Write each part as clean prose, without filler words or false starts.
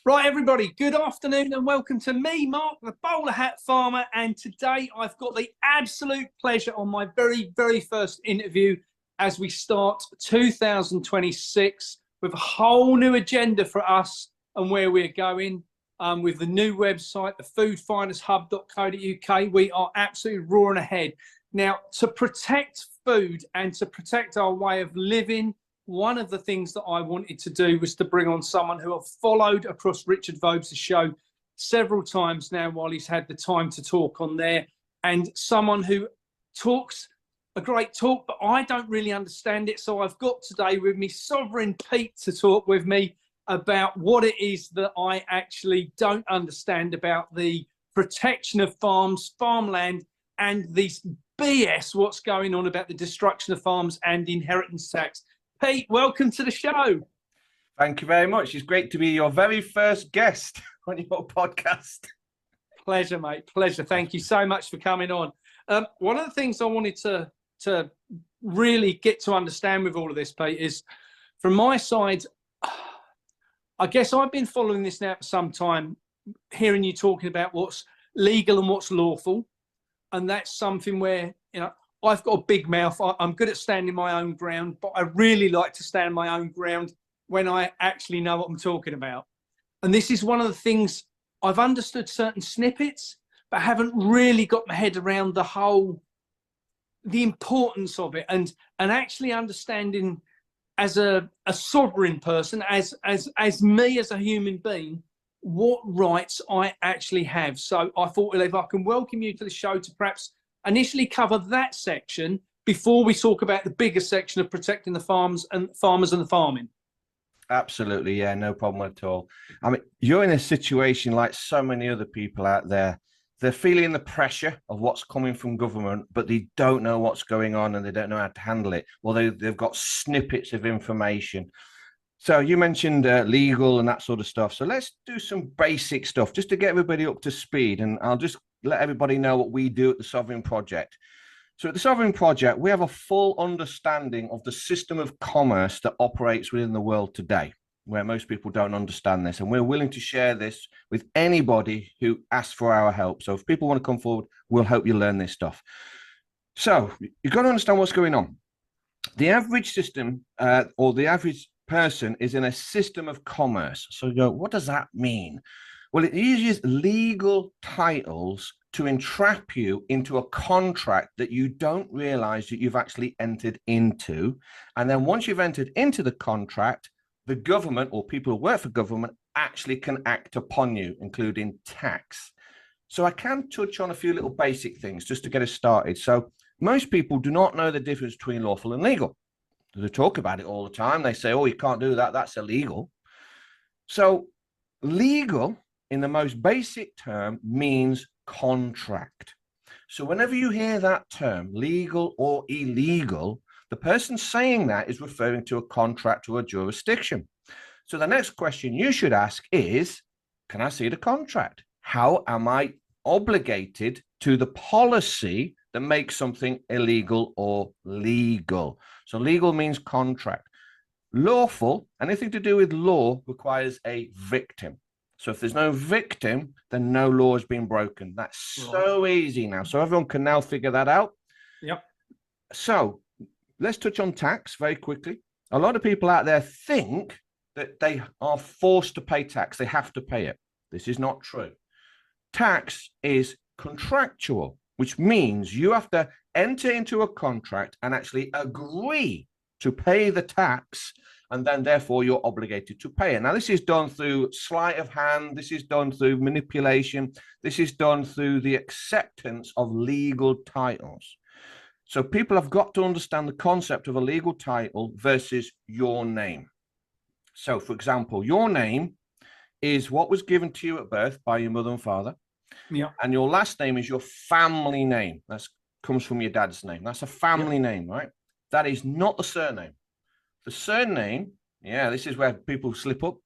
Right, everybody, good afternoon and welcome to me, Mark, the bowler hat farmer. And today I've got the absolute pleasure on my very first interview as we start 2026 with a whole new agenda for us and where we're going with the new website, the foodfindershub.co.uk. We are absolutely roaring ahead. Now, to protect food and to protect our way of living, one of the things that I wanted to do was to bring on someone who I've followed across Richard Vobes' show several times now while he's had the time to talk on there, and someone who talks a great talk, but I don't really understand it. So I've got today with me Sovereign Pete to talk with me about what it is that I actually don't understand about the protection of farms, farmland, and these BS, what's going on about the destruction of farms and inheritance tax. Pete, welcome to the show. Thank you very much. It's great to be your very first guest on your podcast. Pleasure, mate. Pleasure. Thank you so much for coming on. One of the things I wanted to really get to understand with all of this, Pete, is from my side, I guess I've been following this now for some time, hearing you talking about what's legal and what's lawful. And that's something where, I've got a big mouth. I'm good at standing my own ground, but I really like to stand my own ground when I actually know what I'm talking about. And this is one of the things I've understood certain snippets, but haven't really got my head around the importance of it and actually understanding as a sovereign person, as me as a human being, what rights I actually have. So I thought, well, if I can welcome you to the show to perhaps initially cover that section before we talk about the bigger section of protecting the farmers and the farming. Absolutely, yeah, no problem at all. I mean, you're in a situation like so many other people out there. They're feeling the pressure of what's coming from government, but they don't know what's going on and they don't know how to handle it. Well, they've got snippets of information. So you mentioned legal and that sort of stuff. So let's do some basic stuff just to get everybody up to speed. And I'll just let everybody know what we do at the Sovereign Project. So at the Sovereign Project, we have a full understanding of the system of commerce that operates within the world today, where most people don't understand this. And we're willing to share this with anybody who asks for our help. So if people want to come forward, we'll help you learn this stuff. So you've got to understand what's going on. The average system or the average person is in a system of commerce. So you go, what does that mean? Well, it uses legal titles to entrap you into a contract that you don't realize that you've actually entered into. And then once you've entered into the contract, the government or people who work for government actually can act upon you, including tax. So I can touch on a few little basic things just to get us started. So most people do not know the difference between lawful and legal. They talk about it all the time. They say, oh, you can't do that. That's illegal. So legal, in the most basic term, means contract. So whenever you hear that term, legal or illegal, the person saying that is referring to a contract or a jurisdiction. So the next question you should ask is, can I see the contract? How am I obligated to the policy that makes something illegal or legal? So legal means contract. Lawful, anything to do with law, requires a victim. So if there's no victim, then no law has been broken. That's so easy now. So everyone can now figure that out. Yep. So let's touch on tax very quickly. A lot of people out there think that they are forced to pay tax. They have to pay it. This is not true. Tax is contractual, which means you have to enter into a contract and actually agree to pay the tax, and then therefore you're obligated to pay it. Now, this is done through sleight of hand. This is done through manipulation. This is done through the acceptance of legal titles. So people have got to understand the concept of a legal title versus your name. So, for example, your name is what was given to you at birth by your mother and father. Yeah. And your last name is your family name. That comes from your dad's name. That's a family name, right? That is not the surname. The surname, yeah, this is where people slip up.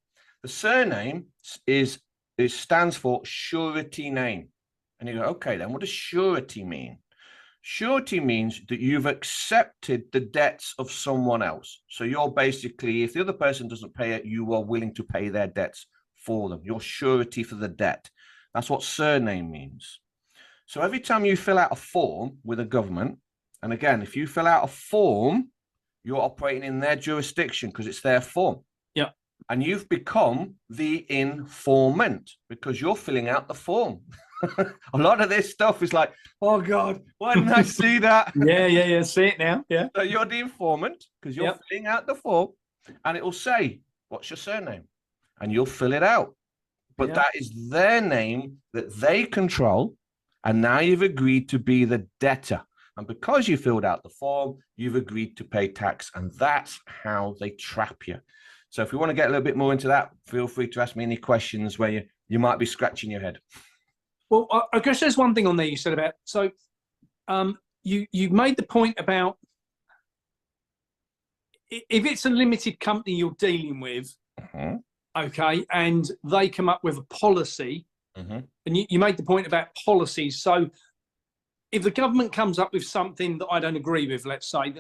The surname stands for surety name. And you go, okay, then what does surety mean? Surety means that you've accepted the debts of someone else. So you're basically, if the other person doesn't pay it, you are willing to pay their debts for them, your surety for the debt. That's what surname means. So every time you fill out a form with a government, and again, if you fill out a form, you're operating in their jurisdiction because it's their form. Yeah. And you've become the informant because you're filling out the form. A lot of this stuff is like, oh God, why didn't I see that? Yeah. See it now. Yeah. So you're the informant because you're filling out the form, and it will say, what's your surname? And you'll fill it out. But that is their name that they control. And now you've agreed to be the debtor. And because you filled out the form, you've agreed to pay tax. And that's how they trap you. So if you want to get a little bit more into that, feel free to ask me any questions where you might be scratching your head. Well, I guess there's one thing on there you said about, so you made the point about if it's a limited company you're dealing with, okay, and they come up with a policy, and you made the point about policies. So if the government comes up with something that I don't agree with, let's say,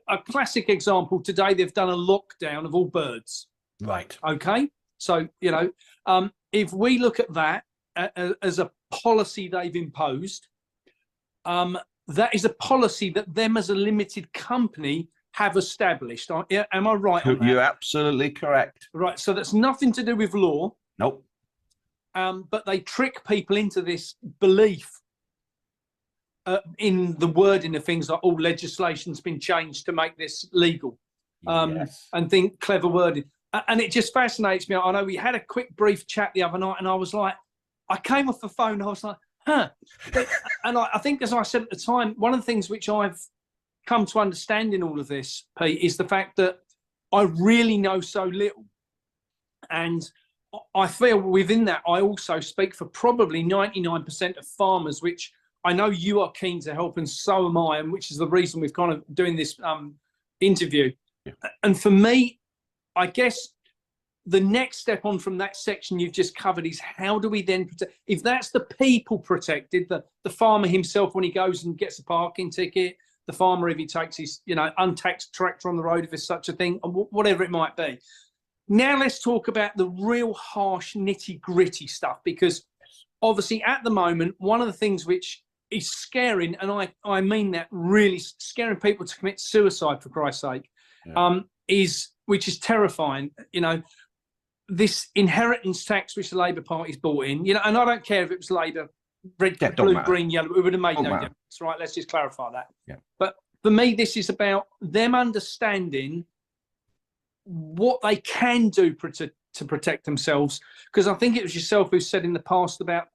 a classic example today, they've done a lockdown of all birds. Right. Okay. So, you know, if we look at that as a policy they've imposed, that is a policy that them as a limited company have established. Am I right on that? You're absolutely correct. Right. So that's nothing to do with law. Nope. But they trick people into this belief in the wording of things like, oh, legislation's been changed to make this legal, and think clever wording. And it just fascinates me. I know we had a quick brief chat the other night, and I was like, I came off the phone, I was like, huh. And I think, as I said at the time, one of the things which I've come to understand in all of this, Pete, is the fact that I really know so little. And I feel within that, I also speak for probably 99% of farmers, which I know you are keen to help, and so am I, and which is the reason we've kind of doing this interview. Yeah. And for me, I guess the next step on from that section you've just covered is how do we then protect, if that's the people protected, the farmer himself when he goes and gets a parking ticket, the farmer if he takes his, you know, untaxed tractor on the road, if there's such a thing, or whatever it might be. Now let's talk about the real harsh nitty gritty stuff, because obviously at the moment, one of the things which is scaring, and I mean that really scaring people to commit suicide, for Christ's sake, which is terrifying, you know, this inheritance tax which the Labour Party's brought in, you know, and I don't care if it was Labour, red, blue, green, yellow, it would have made no difference, right? Let's just clarify that. Yeah. But for me, this is about them understanding what they can do to protect themselves, because I think it was yourself who said in the past about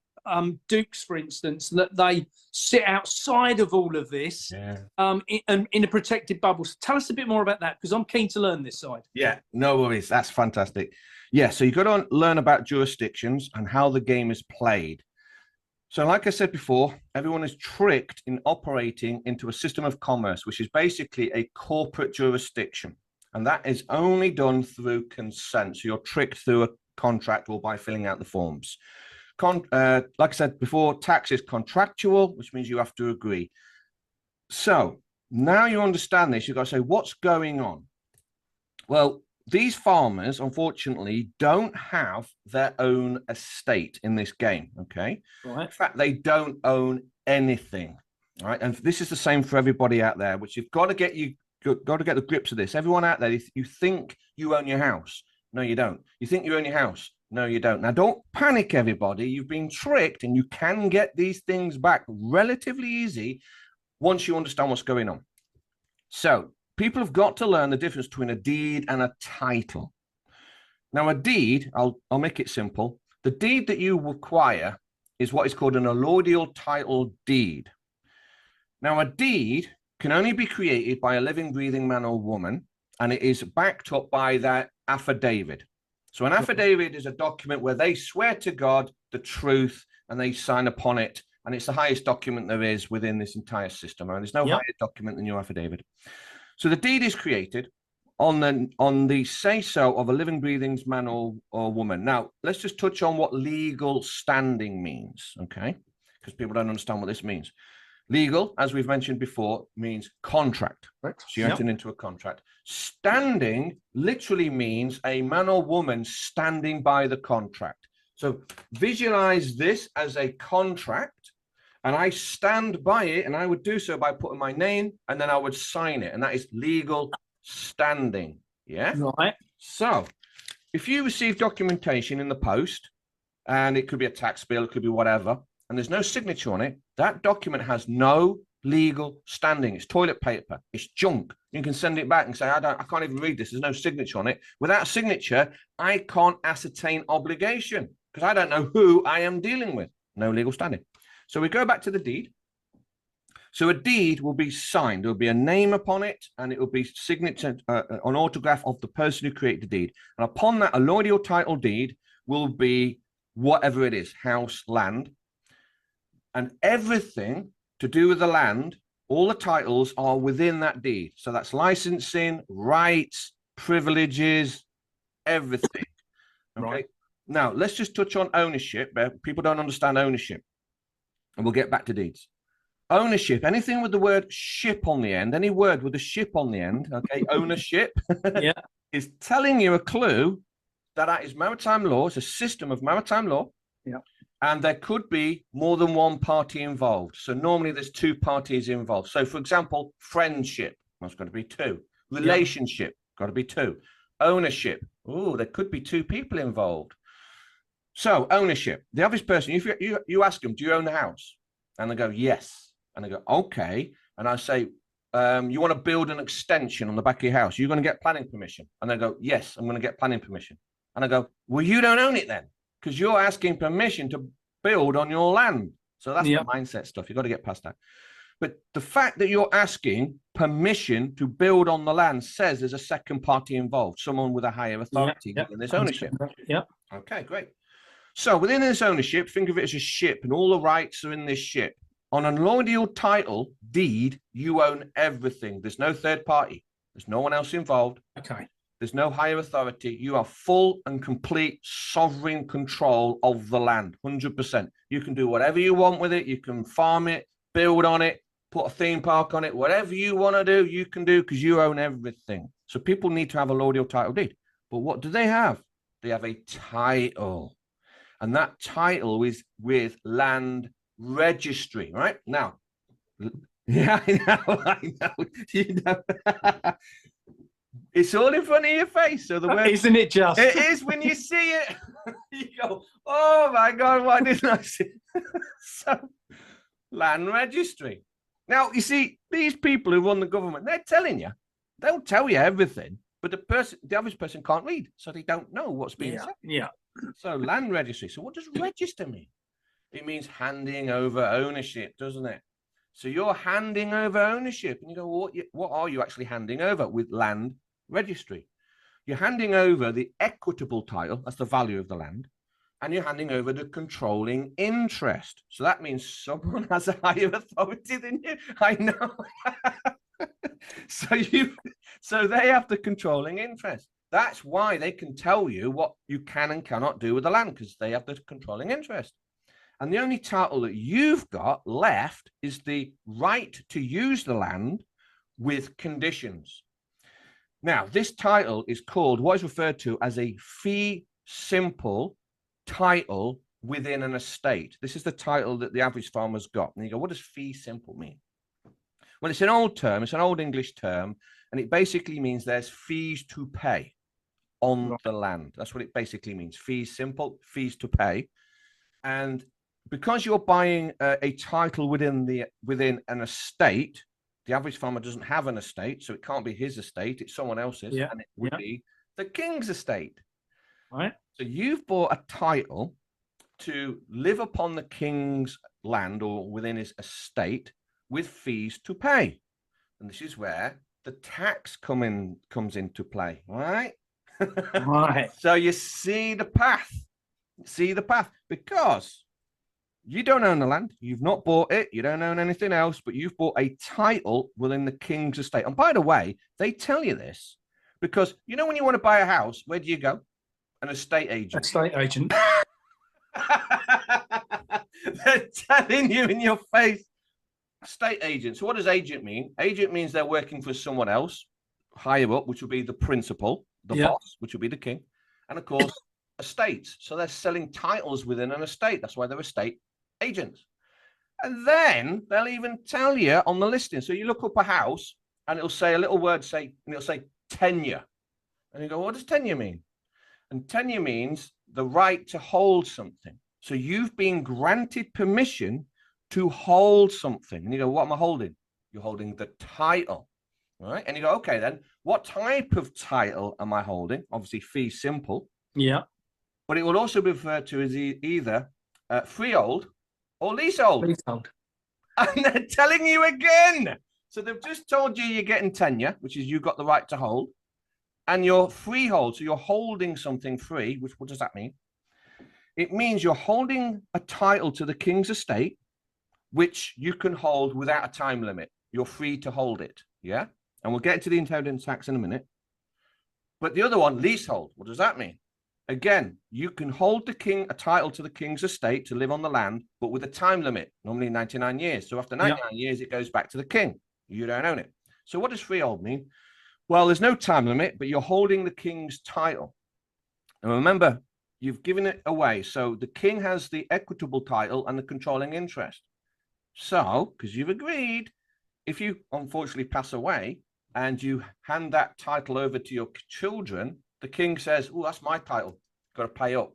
Dukes, for instance, that they sit outside of all of this, in a protected bubble. So tell us a bit more about that, because I'm keen to learn this side. Yeah, no worries. That's fantastic. Yeah, so you've got to learn about jurisdictions and how the game is played. So like I said before, everyone is tricked in operating into a system of commerce, which is basically a corporate jurisdiction. And that is only done through consent. So you're tricked through a contract or by filling out the forms. Like I said before, tax is contractual, which means you have to agree. So now you understand this, you've got to say, what's going on? Well, these farmers, unfortunately, don't have their own estate in this game, okay? Right. In fact, they don't own anything, right? And this is the same for everybody out there, which you've got to get the grips of this. Everyone out there, you think you own your house. No, you don't. You think you own your house. No, you don't. Now, don't panic, everybody. You've been tricked, and you can get these things back relatively easy once you understand what's going on. So people have got to learn the difference between a deed and a title. Now, a deed, I'll make it simple. The deed that you acquire is what is called an allodial title deed. Now, a deed can only be created by a living, breathing man or woman, and it is backed up by that affidavit. So an affidavit is a document where they swear to God the truth and they sign upon it. And it's the highest document there is within this entire system. And there's no higher document than your affidavit. So the deed is created on the say-so of a living, breathing man or woman. Now, let's just touch on what legal standing means, okay? Because people don't understand what this means. Legal, as we've mentioned before, means contract. Right? So you're entering into a contract. Standing literally means a man or woman standing by the contract. So visualize this as a contract, and I stand by it, and I would do so by putting my name, and then I would sign it, and that is legal standing. Yeah. Right. So if you receive documentation in the post, and it could be a tax bill, it could be whatever, and there's no signature on it, that document has no legal standing. It's toilet paper. It's junk. You can send it back and say, I can't even read this. There's no signature on it. Without signature, I can't ascertain obligation because I don't know who I am dealing with. No legal standing. So we go back to the deed. So a deed will be signed. There'll be a name upon it, and it will be signature, an autograph of the person who created the deed. And upon that, a allodial title deed will be whatever it is, house, land, and everything to do with the land, all the titles are within that deed. So that's licensing, rights, privileges, everything. Okay. Right. Now, let's just touch on ownership. People don't understand ownership. And we'll get back to deeds. Ownership, anything with the word ship on the end, any word with a ship on the end, okay, ownership, yeah, is telling you a clue that is maritime law. It's a system of maritime law. Yeah. And there could be more than one party involved. So normally there's two parties involved. So for example, friendship, that's got to be two. Relationship, got to be two. Ownership, oh, there could be two people involved. So ownership, the average person, if you ask them, do you own the house? And they go, yes. And they go, okay. And I say, you want to build an extension on the back of your house? You're going to get planning permission. And they go, yes, I'm going to get planning permission. And I go, well, you don't own it then, because you're asking permission to build on your land. So that's the mindset stuff. You've got to get past that. But the fact that you're asking permission to build on the land says there's a second party involved, someone with a higher authority in this ownership. Yeah. Okay, great. So within this ownership, think of it as a ship, and all the rights are in this ship. On an allodial title deed, you own everything. There's no third party. There's no one else involved. Okay. There's no higher authority. You have full and complete sovereign control of the land, 100%. You can do whatever you want with it. You can farm it, build on it, put a theme park on it. Whatever you want to do, you can do because you own everything. So people need to have a allodial title deed. But what do they have? They have a title. And that title is with land registry, right? Now, yeah, I know. You know. It's all in front of your face. So the word, isn't it just? It is when you see it. You go, oh my God, why didn't I see it? So, land registry. Now, you see, these people who run the government, they're telling you, they'll tell you everything, but the average person can't read, so they don't know what's being said. Yeah. So land registry. So what does register mean? It means handing over ownership, doesn't it? So you're handing over ownership, and you go, well, what are you actually handing over with land registry? You're handing over the equitable title, that's the value of the land, and you're handing over the controlling interest. So that means someone has a higher authority than you. I know. So they have the controlling interest. That's why they can tell you what you can and cannot do with the land, because they have the controlling interest. And the only title that you've got left is the right to use the land with conditions. Now, this title is called what is referred to as a fee simple title within an estate. This is the title that the average farmer's got. And you go, what does fee simple mean? Well, it's an old term. It's an old English term. And it basically means there's fees to pay on the land. That's what it basically means. Fees simple, fees to pay. And because you're buying a title within an estate, the average farmer doesn't have an estate, so it can't be his estate. It's someone else's, and it would be the king's estate. Right. So you've bought a title to live upon the king's land or within his estate with fees to pay, and this is where the tax comes into play, right? Right. So you see the path. Because you don't own the land, you've not bought it, you don't own anything else, but you've bought a title within the king's estate. And by the way, they tell you this because, you know, when you want to buy a house, where do you go? An estate agent. Estate agent. They're telling you in your face, Estate agent. So what does agent mean? Agent means they're working for someone else higher up, which will be the principal, the boss, which will be the king. And of course, estates. So they're selling titles within an estate. That's why they're estate agents. And then they'll even tell you on the listing. So you look up a house and it'll say a little word, and it'll say tenure. And you go, what does tenure mean? And tenure means the right to hold something. So you've been granted permission to hold something. And you go, what am I holding? You're holding the title, right? And you go, okay, then what type of title am I holding? Obviously fee simple. Yeah. But it will also be referred to as either freehold or leasehold. Leasehold. And they're telling you again. So they've just told you you're getting tenure, which is you've got the right to hold, and you're freehold. So you're holding something free, which what does that mean? It means you're holding a title to the king's estate, which you can hold without a time limit. You're free to hold it. Yeah. And we'll get into the inheritance tax in a minute. But the other one, leasehold, what does that mean? Again, you can hold the king a title to the king's estate to live on the land, but with a time limit, normally 99 years. So after 99 years, it goes back to the king. You don't own it. So what does freehold mean? Well, there's no time limit, but you're holding the king's title. And remember, you've given it away. So the king has the equitable title and the controlling interest. So, because you've agreed, if you unfortunately pass away and you hand that title over to your children, the king says, oh, that's my title. Got to pay up.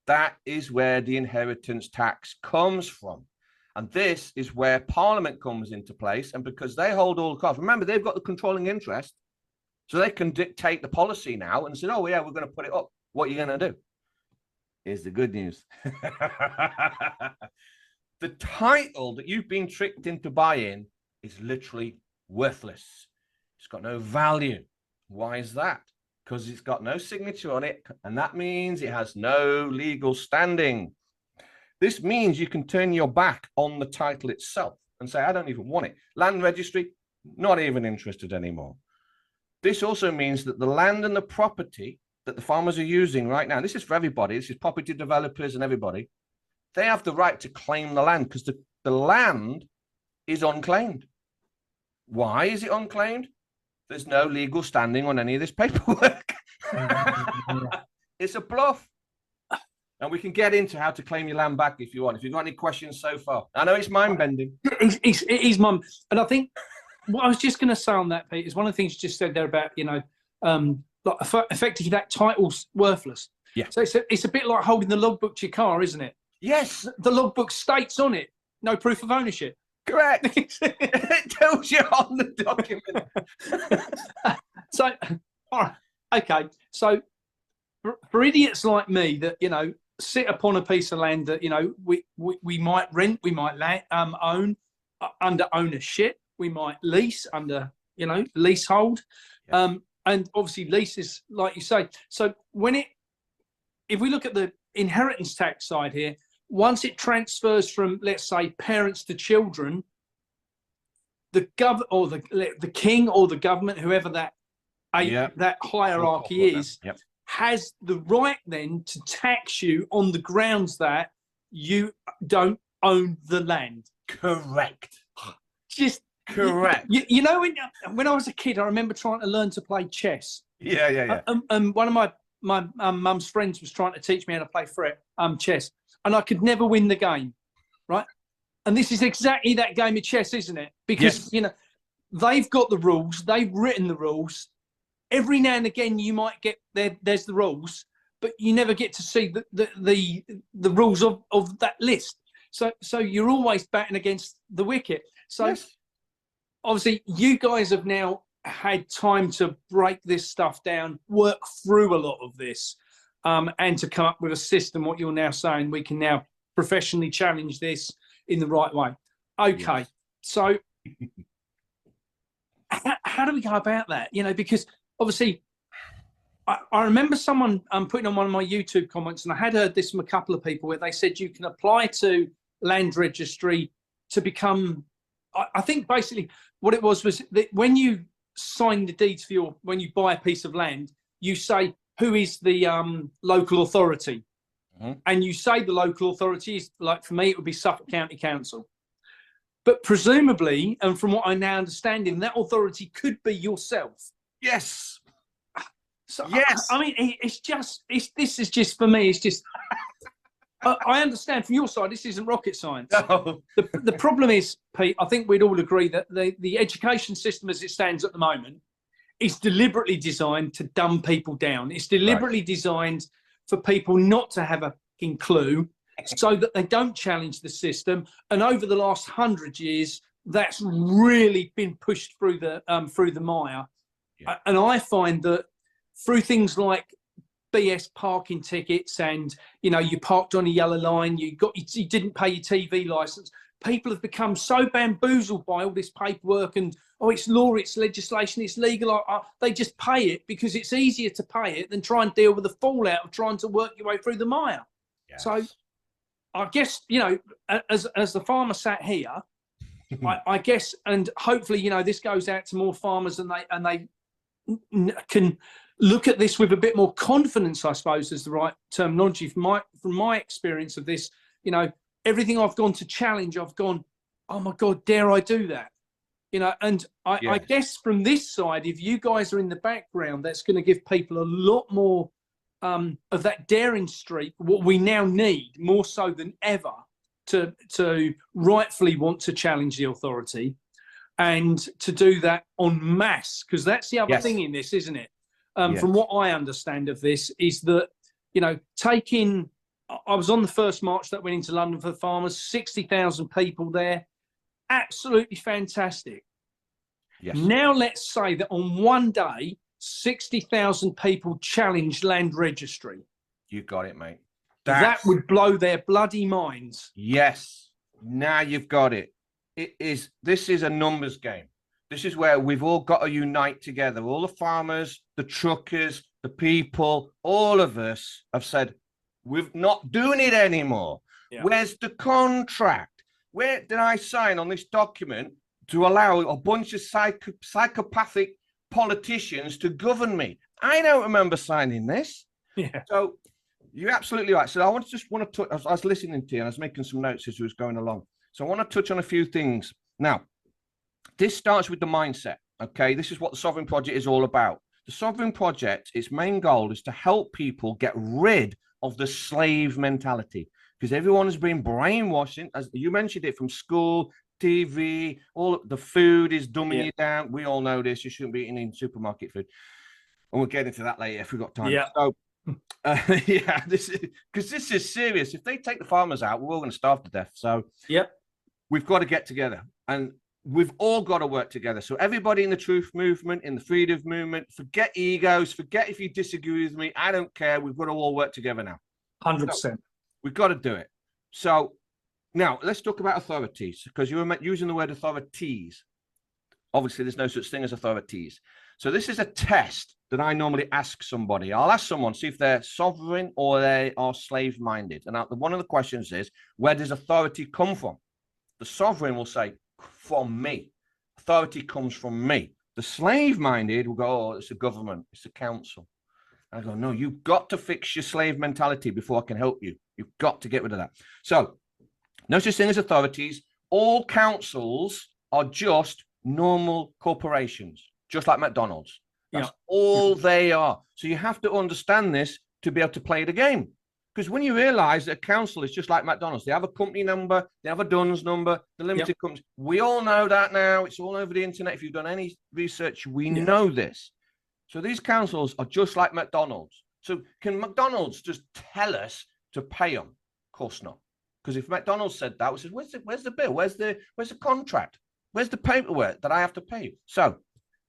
That is where the inheritance tax comes from. And this is where Parliament comes into place. And because they hold all the cards, remember, they've got the controlling interest. So they can dictate the policy now and say, oh, yeah, we're going to put it up. What are you going to do? Here's the good news. The title that you've been tricked into buying is literally worthless. It's got no value. Why is that? Because it's got no signature on it, and that means it has no legal standing. This means you can turn your back on the title itself and say, I don't even want it. Land registry, not even interested anymore. This also means that the land and the property that the farmers are using right now, this is for everybody, this is property developers and everybody, they have the right to claim the land because the land is unclaimed. Why is it unclaimed? There's no legal standing on any of this paperwork. It's a bluff. And we can get into how to claim your land back if you want. If you've got any questions so far. I know it's mind-bending. It is, Mum. And I think what I was just going to say on that, Pete, is one of the things you just said there about, like effectively that title's worthless. Yeah. So it's a bit like holding the logbook to your car, isn't it? Yes. The logbook states on it, no proof of ownership. Correct. It tells you on the document. So, all right, okay. So, for idiots like me that sit upon a piece of land that we might rent, we might own under ownership, we might lease under leasehold, and obviously leases, like you say. So if we look at the inheritance tax side here, once it transfers from, let's say, parents to children, the king or the government, whoever that hierarchy is, has the right then to tax you on the grounds that you don't own the land. Correct. Just correct. When I was a kid, I remember trying to learn to play chess. Yeah. And one of my mum's friends was trying to teach me how to play chess, and I could never win the game, right? And this is exactly that game of chess, isn't it? Because they've got the rules, they've written the rules. Every now and again, you might get there's the rules, but you never get to see the rules of that list. So you're always batting against the wicket. So obviously, you guys have now had time to break this stuff down, work through a lot of this, and to come up with a system. What you're now saying, we can now professionally challenge this in the right way. Okay, so how do we go about that? Because obviously, I remember someone putting on one of my YouTube comments, and I had heard this from a couple of people where they said you can apply to land registry to become. I think basically what it was that when you sign the deeds when you buy a piece of land, you say who is the local authority, and you say the local authority is, like for me, it would be Suffolk County Council. But presumably, and from what I now understand, that authority could be yourself. Yes. So Yes. I mean, this is just for me. It's just I understand from your side. This isn't rocket science. No. The problem is, Pete. I think we'd all agree that the education system as it stands at the moment is deliberately designed to dumb people down. It's deliberately designed for people not to have a fucking clue, so that they don't challenge the system. And over the last 100 years, that's really been pushed through the mire. Yeah. And I find that through things like BS parking tickets, and you parked on a yellow line, you didn't pay your TV license. People have become so bamboozled by all this paperwork and it's law, it's legislation, it's legal. They just pay it because it's easier to pay it than try and deal with the fallout of trying to work your way through the mire. Yes. So I guess, as the farmer sat here, I guess, and hopefully, this goes out to more farmers and they can look at this with a bit more confidence, I suppose, is the right terminology. From my experience of this, everything I've gone to challenge, I've gone, oh my God, dare I do that? And I guess from this side, if you guys are in the background, that's going to give people a lot more of that daring streak, what we now need more so than ever to rightfully want to challenge the authority and to do that en masse, because that's the other thing in this, isn't it? From what I understand of this is that, I was on the first march that went into London for the farmers, 60,000 people there. Absolutely fantastic. Yes. Now let's say that on one day, 60,000 people challenged land registry. You got it, mate. That would blow their bloody minds. Yes. Now you've got it. This is a numbers game. This is where we've all got to unite together. All the farmers, the truckers, the people, all of us have said, we're not doing it anymore. Yeah. Where's the contract? Where did I sign on this document to allow a bunch of psychopathic politicians to govern me? I don't remember signing this. Yeah. So you're absolutely right. So I want to touch, I was listening to you and I was making some notes as we was going along. So I want to touch on a few things. Now, this starts with the mindset. Okay. This is what the Sovereign Project is all about. The Sovereign Project, its main goal is to help people get rid of the slave mentality, because everyone has been brainwashing, as you mentioned it, from school, TV, all the food is dumbing you down. We all know this. You shouldn't be eating supermarket food. And we'll get into that later if we've got time. Yeah. So, this is serious. If they take the farmers out, we're all going to starve to death. So, we've got to get together, and we've all got to work together. So everybody in the truth movement, in the freedom movement, forget egos, forget if you disagree with me. I don't care. We've got to all work together now. 100%. So we've got to do it. So now let's talk about authorities, because you were using the word authorities. Obviously, there's no such thing as authorities. So this is a test that I normally ask somebody. I'll ask someone, see if they're sovereign or they are slave-minded. And one of the questions is, where does authority come from? The sovereign will say, from me. Authority comes from me. The slave-minded will go, oh, it's the government, it's the council. And I go, no, you've got to fix your slave mentality before I can help you. You've got to get rid of that. So, no such thing as authorities. All councils are just normal corporations, just like McDonald's. That's all they are. So you have to understand this to be able to play the game. Because when you realize that a council is just like McDonald's, they have a company number, they have a DUNS number, the limited companies. We all know that now. It's all over the internet. If you've done any research, we know this. So these councils are just like McDonald's. So can McDonald's just tell us to pay them? Of course not. Because if McDonald's said that, we said, where's the bill? Where's the contract? Where's the paperwork that I have to pay you? So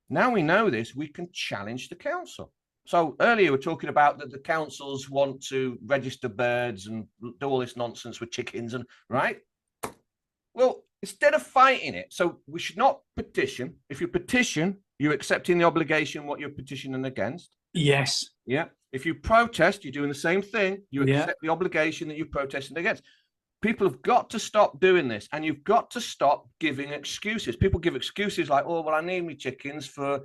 now we know this, we can challenge the council. So earlier we were talking about that the councils want to register birds and do all this nonsense with chickens, and right? Well, instead of fighting it, so we should not petition. If you petition, you're accepting the obligation, what you're petitioning against. Yes. Yeah. If you protest, you're doing the same thing. You accept the obligation that you're protesting against. People have got to stop doing this, and you've got to stop giving excuses. People give excuses like, oh, well, I need me chickens for,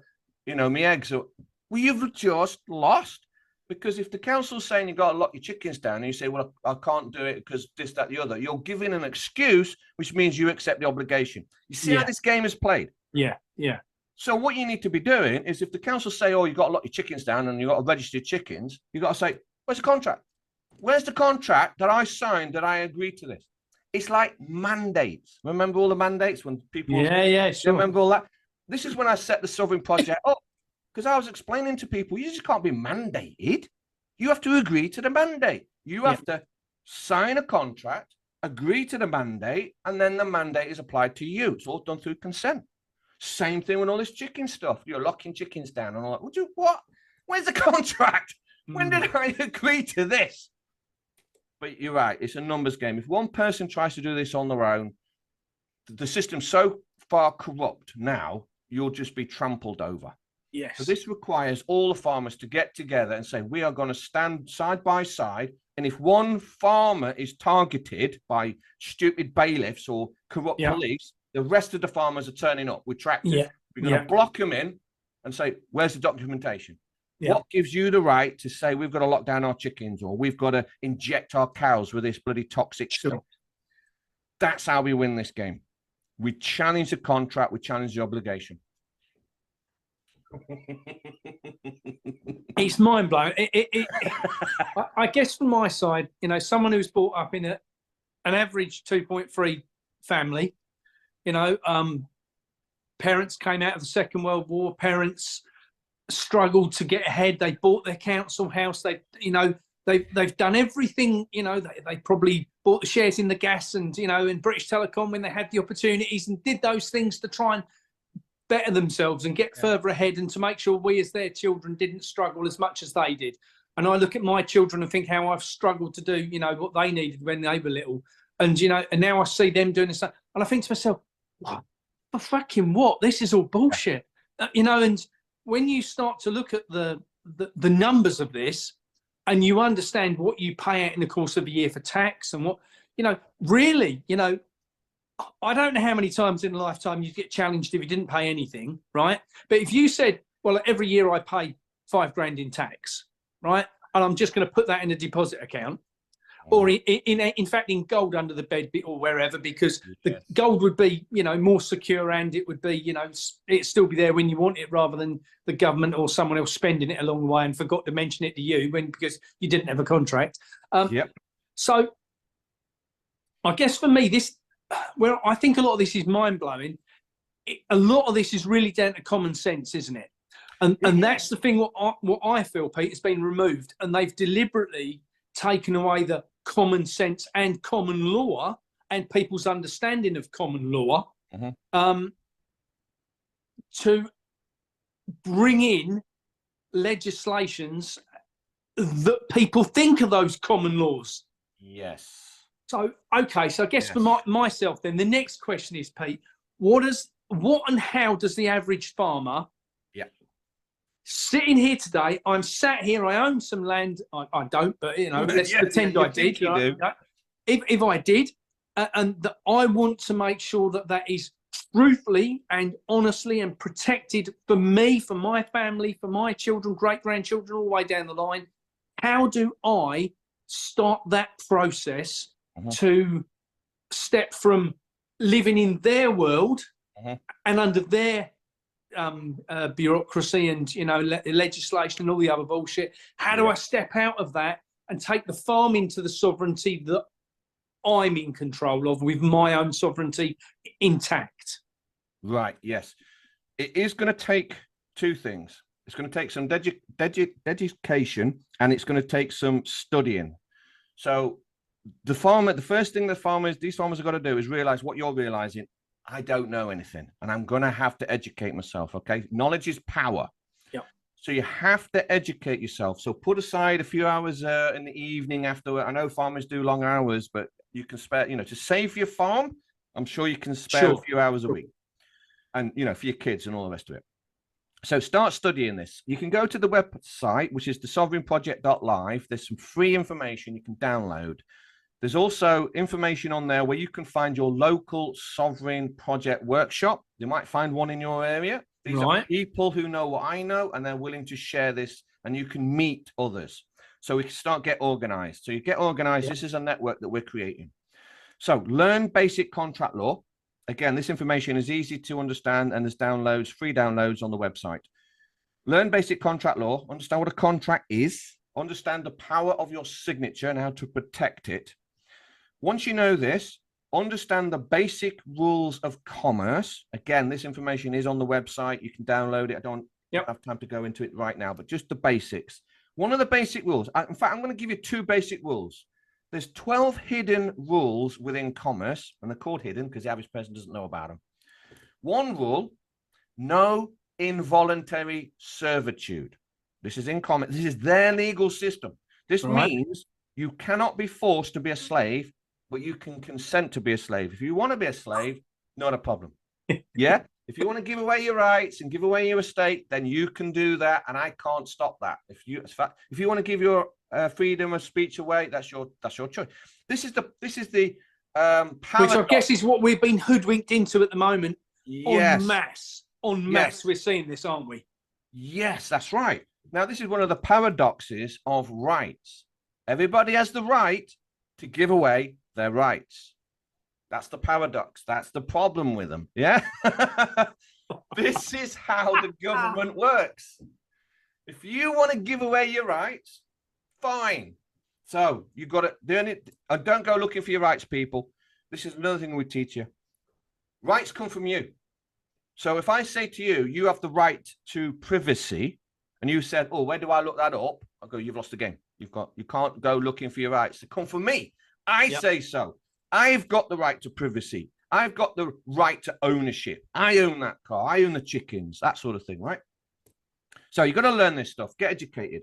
me eggs. Well, you've just lost. Because if the council's saying you've got to lock your chickens down and you say, well, I can't do it because this, that, the other, you're giving an excuse, which means you accept the obligation. You see how this game is played? Yeah, yeah. So what you need to be doing is if the council say, oh, you've got to lock your chickens down and you've got to register your chickens, you've got to say, where's the contract? Where's the contract that I signed that I agreed to this? It's like mandates. Remember all the mandates when people... Yeah, sure. Remember all that? This is when I set the Sovereign Project up. Because I was explaining to people, you just can't be mandated. You have to agree to the mandate. You have to sign a contract, agree to the mandate, and then the mandate is applied to you. It's all done through consent. Same thing with all this chicken stuff. You're locking chickens down. And all that. What? Where's the contract? When did I agree to this? But you're right. It's a numbers game. If one person tries to do this on their own, the system's so far corrupt now, you'll just be trampled over. Yes. So this requires all the farmers to get together and say, we are going to stand side by side. And if one farmer is targeted by stupid bailiffs or corrupt police, the rest of the farmers are turning up with tractors. We're going to block them in and say, where's the documentation? What gives you the right to say we've got to lock down our chickens or we've got to inject our cows with this bloody toxic stuff? That's how we win this game. We challenge the contract. We challenge the obligation. It's mind blowing. I guess from my side, someone who's brought up in an average 2.3 family, parents came out of the Second World War. Parents struggled to get ahead. They bought their council house. They've done everything. They probably bought the shares in the gas and in British Telecom when they had the opportunities and did those things to try and better themselves and get further ahead and to make sure we as their children didn't struggle as much as they did. And I look at my children and think how I've struggled to do, what they needed when they were little. And, and now I see them doing this. And I think to myself, what? For fucking what? This is all bullshit. And when you start to look at the numbers of this and you understand what you pay out in the course of a year for tax and what, really, I don't know how many times in a lifetime you get challenged if you didn't pay anything, right? But if you said, well, every year I pay $5,000 in tax, right? And I'm just going to put that in a deposit account or in fact, in gold under the bed or wherever, because the gold would be, more secure and it would be, it'd still be there when you want it rather than the government or someone else spending it along the way and forgot to mention it to you because you didn't have a contract. So I guess for me, I think a lot of this is mind-blowing. A lot of this is really down to common sense, isn't it? And that's the thing what I feel, Pete, has been removed. And they've deliberately taken away the common sense and common law and people's understanding of common law to bring in legislations that people think of those common laws. Yes. So, okay, so I guess for myself then, the next question is, Pete, what and how does the average farmer sitting here today, I'm sat here, I own some land, I don't, but, let's pretend I did. If I did, and that I want to make sure that is truthfully and honestly and protected for me, for my family, for my children, great-grandchildren, all the way down the line, how do I start that process to step from living in their world and under their bureaucracy and legislation and all the other bullshit? How do I step out of that and take the farm into the sovereignty that I'm in control of, with my own sovereignty intact? Right. Yes. It is going to take two things. It's going to take some dedication and it's going to take some studying. So the first thing these farmers have got to do is realize what you're realizing. I don't know anything and I'm going to have to educate myself. Okay. Knowledge is power. Yeah. So you have to educate yourself. So put aside a few hours in the evening after. I know farmers do long hours, but you can spare, to save your farm. I'm sure you can spare a few hours a week and, for your kids and all the rest of it. So start studying this. You can go to the website, which is the sovereignproject.live. There's some free information you can download. There's also information on there where you can find your local sovereign project workshop. You might find one in your area. These are people who know what I know, and they're willing to share this and you can meet others. So we can get organized. So you get organized. This is a network that we're creating. So learn basic contract law. Again, this information is easy to understand, and there's downloads, free downloads on the website. Learn basic contract law, understand what a contract is, understand the power of your signature and how to protect it. Once you know this, understand the basic rules of commerce. Again, this information is on the website. You can download it. I don't have time to go into it right now, but just the basics. One of the basic rules, in fact, I'm going to give you 2 basic rules. There's 12 hidden rules within commerce, and they're called hidden because the average person doesn't know about them. One rule, no involuntary servitude. This is in commerce. This is their legal system. This means you cannot be forced to be a slave, but you can consent to be a slave. If you want to be a slave, not a problem. Yeah? If you want to give away your rights and give away your estate, then you can do that, and I can't stop that. If you want to give your freedom of speech away, that's your choice. This is the which I guess is what we've been hoodwinked into at the moment. Yes. En masse, we're seeing this, aren't we? Yes, that's right. Now, this is one of the paradoxes of rights. Everybody has the right to give away their rights. That's the paradox. That's the problem with them. Yeah. This is how the government works. If you want to give away your rights, fine. So you got to do it. Don't go looking for your rights, people. This is another thing we teach you. Rights come from you. So if I say to you, you have the right to privacy, and you said, oh, where do I look that up? I go, you've lost the game. You can't go looking for your rights. They come from me. I say so. I've got the right to privacy. I've got the right to ownership. I own that car. I own the chickens, that sort of thing, right? So you've got to learn this stuff, get educated.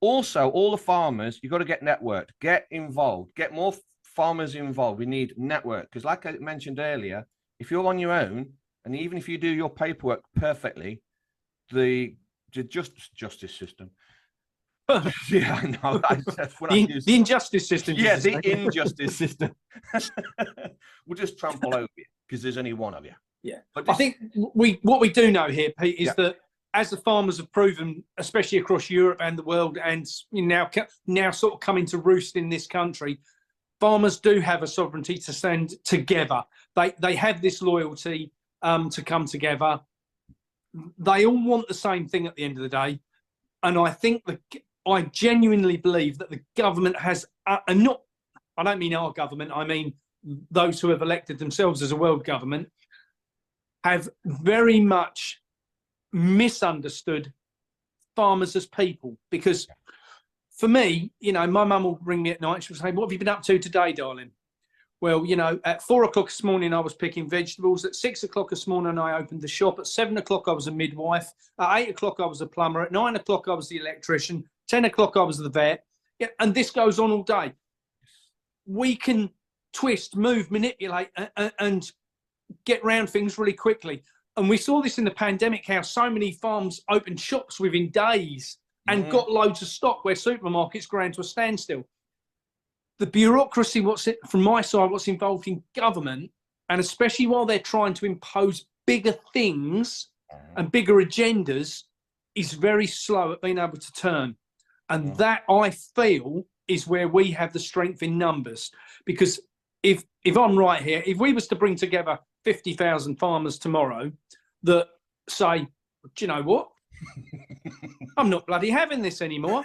Also, all the farmers, you've got to get networked, get involved, get more farmers involved. We need network because like I mentioned earlier, if you're on your own, and even if you do your paperwork perfectly, the justice system. Yeah, I know. The injustice system. Yeah, the injustice system. We'll just trample over you because there's only one of you. Yeah, but I think what we do know here, Pete, is that as the farmers have proven, especially across Europe and the world, and now sort of coming to roost in this country, farmers do have a sovereignty to stand together. They have this loyalty to come together. They all want the same thing at the end of the day, and I genuinely believe that the government has, and not, I don't mean our government, I mean those who have elected themselves as a world government, have very much misunderstood farmers as people. Because for me, my mum will ring me at night, she'll say, what have you been up to today, darling? Well, at 4 o'clock this morning, I was picking vegetables. At 6 o'clock this morning, I opened the shop. At 7 o'clock, I was a midwife. At 8 o'clock, I was a plumber. At 9 o'clock, I was the electrician. 10 o'clock, I was the vet. Yeah, and this goes on all day. We can twist, move, manipulate, and get around things really quickly. And we saw this in the pandemic, how so many farms opened shops within days and got loads of stock where supermarkets ground to a standstill. The bureaucracy, from my side, what's involved in government, and especially while they're trying to impose bigger things and bigger agendas, is very slow at being able to turn. And that, I feel, is where we have the strength in numbers. Because if I'm right here, if we was to bring together 50,000 farmers tomorrow that say, do you know what? I'm not bloody having this anymore.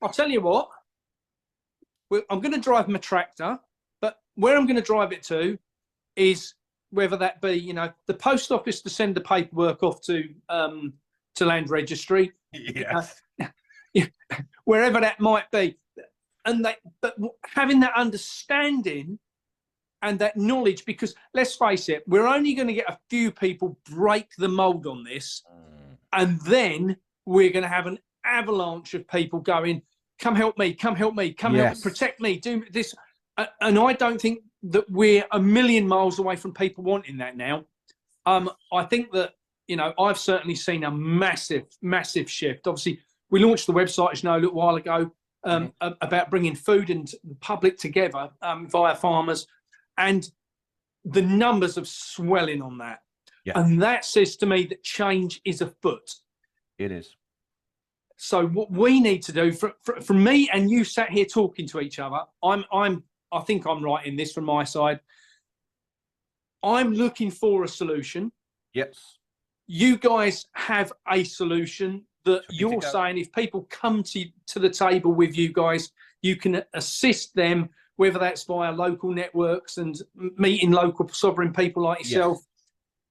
I'll tell you what. I'm going to drive my tractor, but where I'm going to drive it to is whether that be, the post office to send the paperwork off to land registry, wherever that might be, but having that understanding and that knowledge, because let's face it, we're only going to get a few people break the mold on this, and then we're going to have an avalanche of people going, come help me, come help me, come help me, protect me, do this. And I don't think that we're a million miles away from people wanting that now. I think that, I've certainly seen a massive, massive shift. Obviously, we launched the website, as you know, a little while ago, about bringing food and the public together via farmers. And the numbers are swelling on that. Yeah. And that says to me that change is afoot. It is. So what we need to do, for me and you sat here talking to each other, I think I'm right in this from my side. I'm looking for a solution. Yes. You guys have a solution that you're saying if people come to the table with you guys, you can assist them, whether that's via local networks and meeting local sovereign people like yourself. Yes.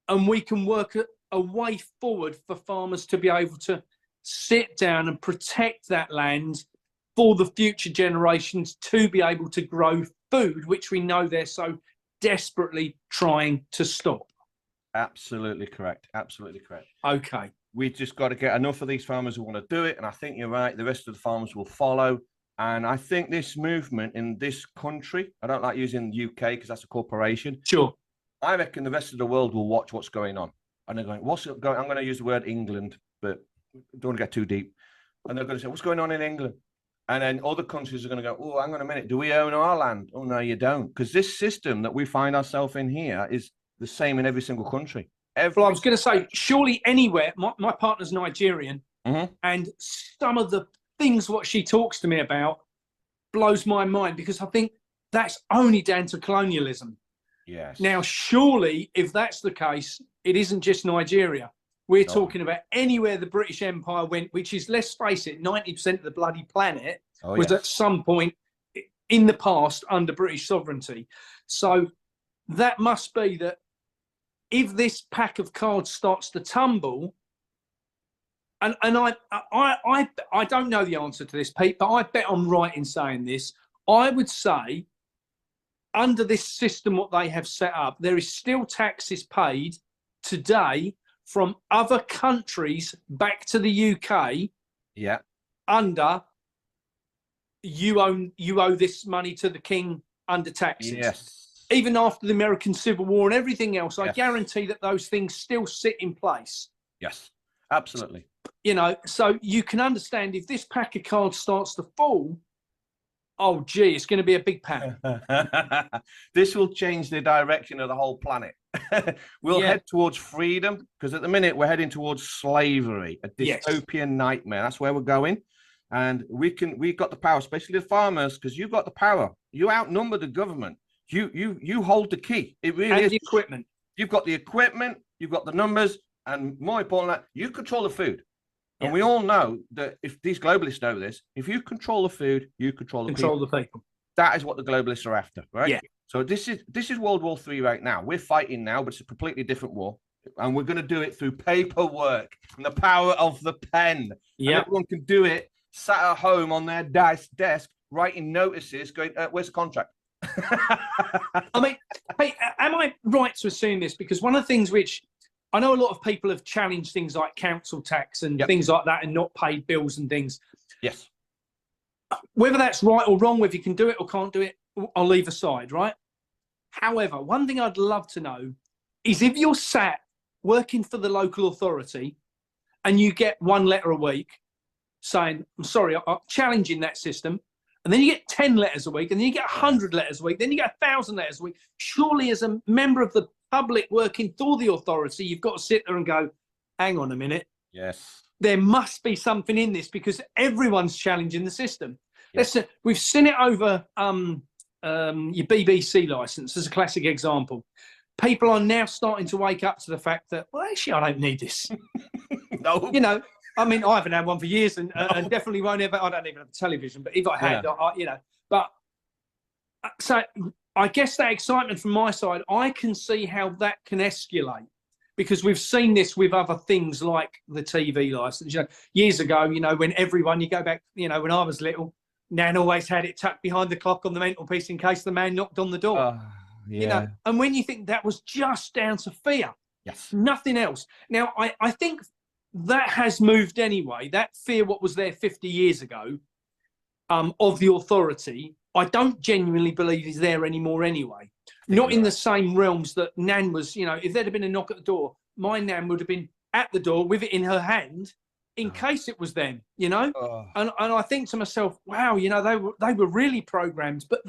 And we can work a way forward for farmers to be able to sit down and protect that land for the future generations to be able to grow food, which we know they're so desperately trying to stop. Absolutely correct. Absolutely correct. Okay. We just got to get enough of these farmers who want to do it. And I think you're right. The rest of the farmers will follow. And I think this movement in this country, I don't like using the UK because that's a corporation. Sure. I reckon the rest of the world will watch what's going on. And they're going, what's going on? I'm going to use the word England, but don't want to get too deep. And they're going to say, what's going on in England? And then other countries are going to go, oh, hang on a minute. Do we own our land? Oh, no, you don't. Because this system that we find ourselves in here is the same in every single country. Well, I was going to say, surely anywhere, my partner's Nigerian, and some of the things what she talks to me about blows my mind, because I think that's only down to colonialism. Yes. Now, surely, if that's the case, it isn't just Nigeria. We're talking about anywhere the British Empire went, which is, let's face it, 90% of the bloody planet was at some point in the past under British sovereignty. So that must be that if this pack of cards starts to tumble, and I don't know the answer to this, Pete, but I bet I'm right in saying this. I would say under this system, what they have set up, there is still taxes paid today from other countries back to the UK. Yeah. Under you owe this money to the king under taxes. Yes. Even after the American Civil War and everything else, I guarantee that those things still sit in place. Yes, absolutely. You know, so you can understand if this pack of cards starts to fall, oh, gee, it's going to be a big panic. This will change the direction of the whole planet. We'll head towards freedom, because at the minute we're heading towards slavery, a dystopian nightmare. That's where we're going. And we've got the power, especially the farmers, because you've got the power. You outnumber the government. You hold the key. It really is. The equipment. You've got the equipment, you've got the numbers, and more important than that, you control the food. And we all know that if these globalists know this, if you control the food, you control the people. That is what the globalists are after, right? Yeah. So this is World War III right now. We're fighting now, but it's a completely different war. And we're going to do it through paperwork and the power of the pen. Yeah. Everyone can do it sat at home on their desk, writing notices, going, where's the contract? I mean, hey, am I right to assume this? Because one of the things which I know a lot of people have challenged things like council tax and things like that and not paid bills and things. Yes. Whether that's right or wrong, whether you can do it or can't do it, I'll leave aside, right? However, one thing I'd love to know is if you're sat working for the local authority and you get one letter a week saying, I'm sorry, I'm challenging that system, and then you get 10 letters a week, and then you get 100 letters a week, then you get 1,000 letters a week. Surely, as a member of the public working for the authority, you've got to sit there and go, hang on a minute. Yes. There must be something in this because everyone's challenging the system. Yes. We've seen it over your BBC license as a classic example. People are now starting to wake up to the fact that, well, actually, I don't need this. No. You know, I mean, I haven't had one for years and definitely won't ever. I don't even have a television, but if I had, you know, but so I guess that excitement from my side, I can see how that can escalate because we've seen this with other things like the TV license. You know, years ago, you know, when everyone, you go back, you know, when I was little, Nan always had it tucked behind the clock on the mantelpiece in case the man knocked on the door. You know, and when you think that was just down to fear, nothing else. Now, I think that has moved anyway. That fear, what was there 50 years ago, of the authority, I don't genuinely believe is there anymore anyway. Not in the same realms that Nan was, you know, if there'd have been a knock at the door, my Nan would have been at the door with it in her hand in case it was them, you know? And I think to myself, wow, you know, they were really programmed, but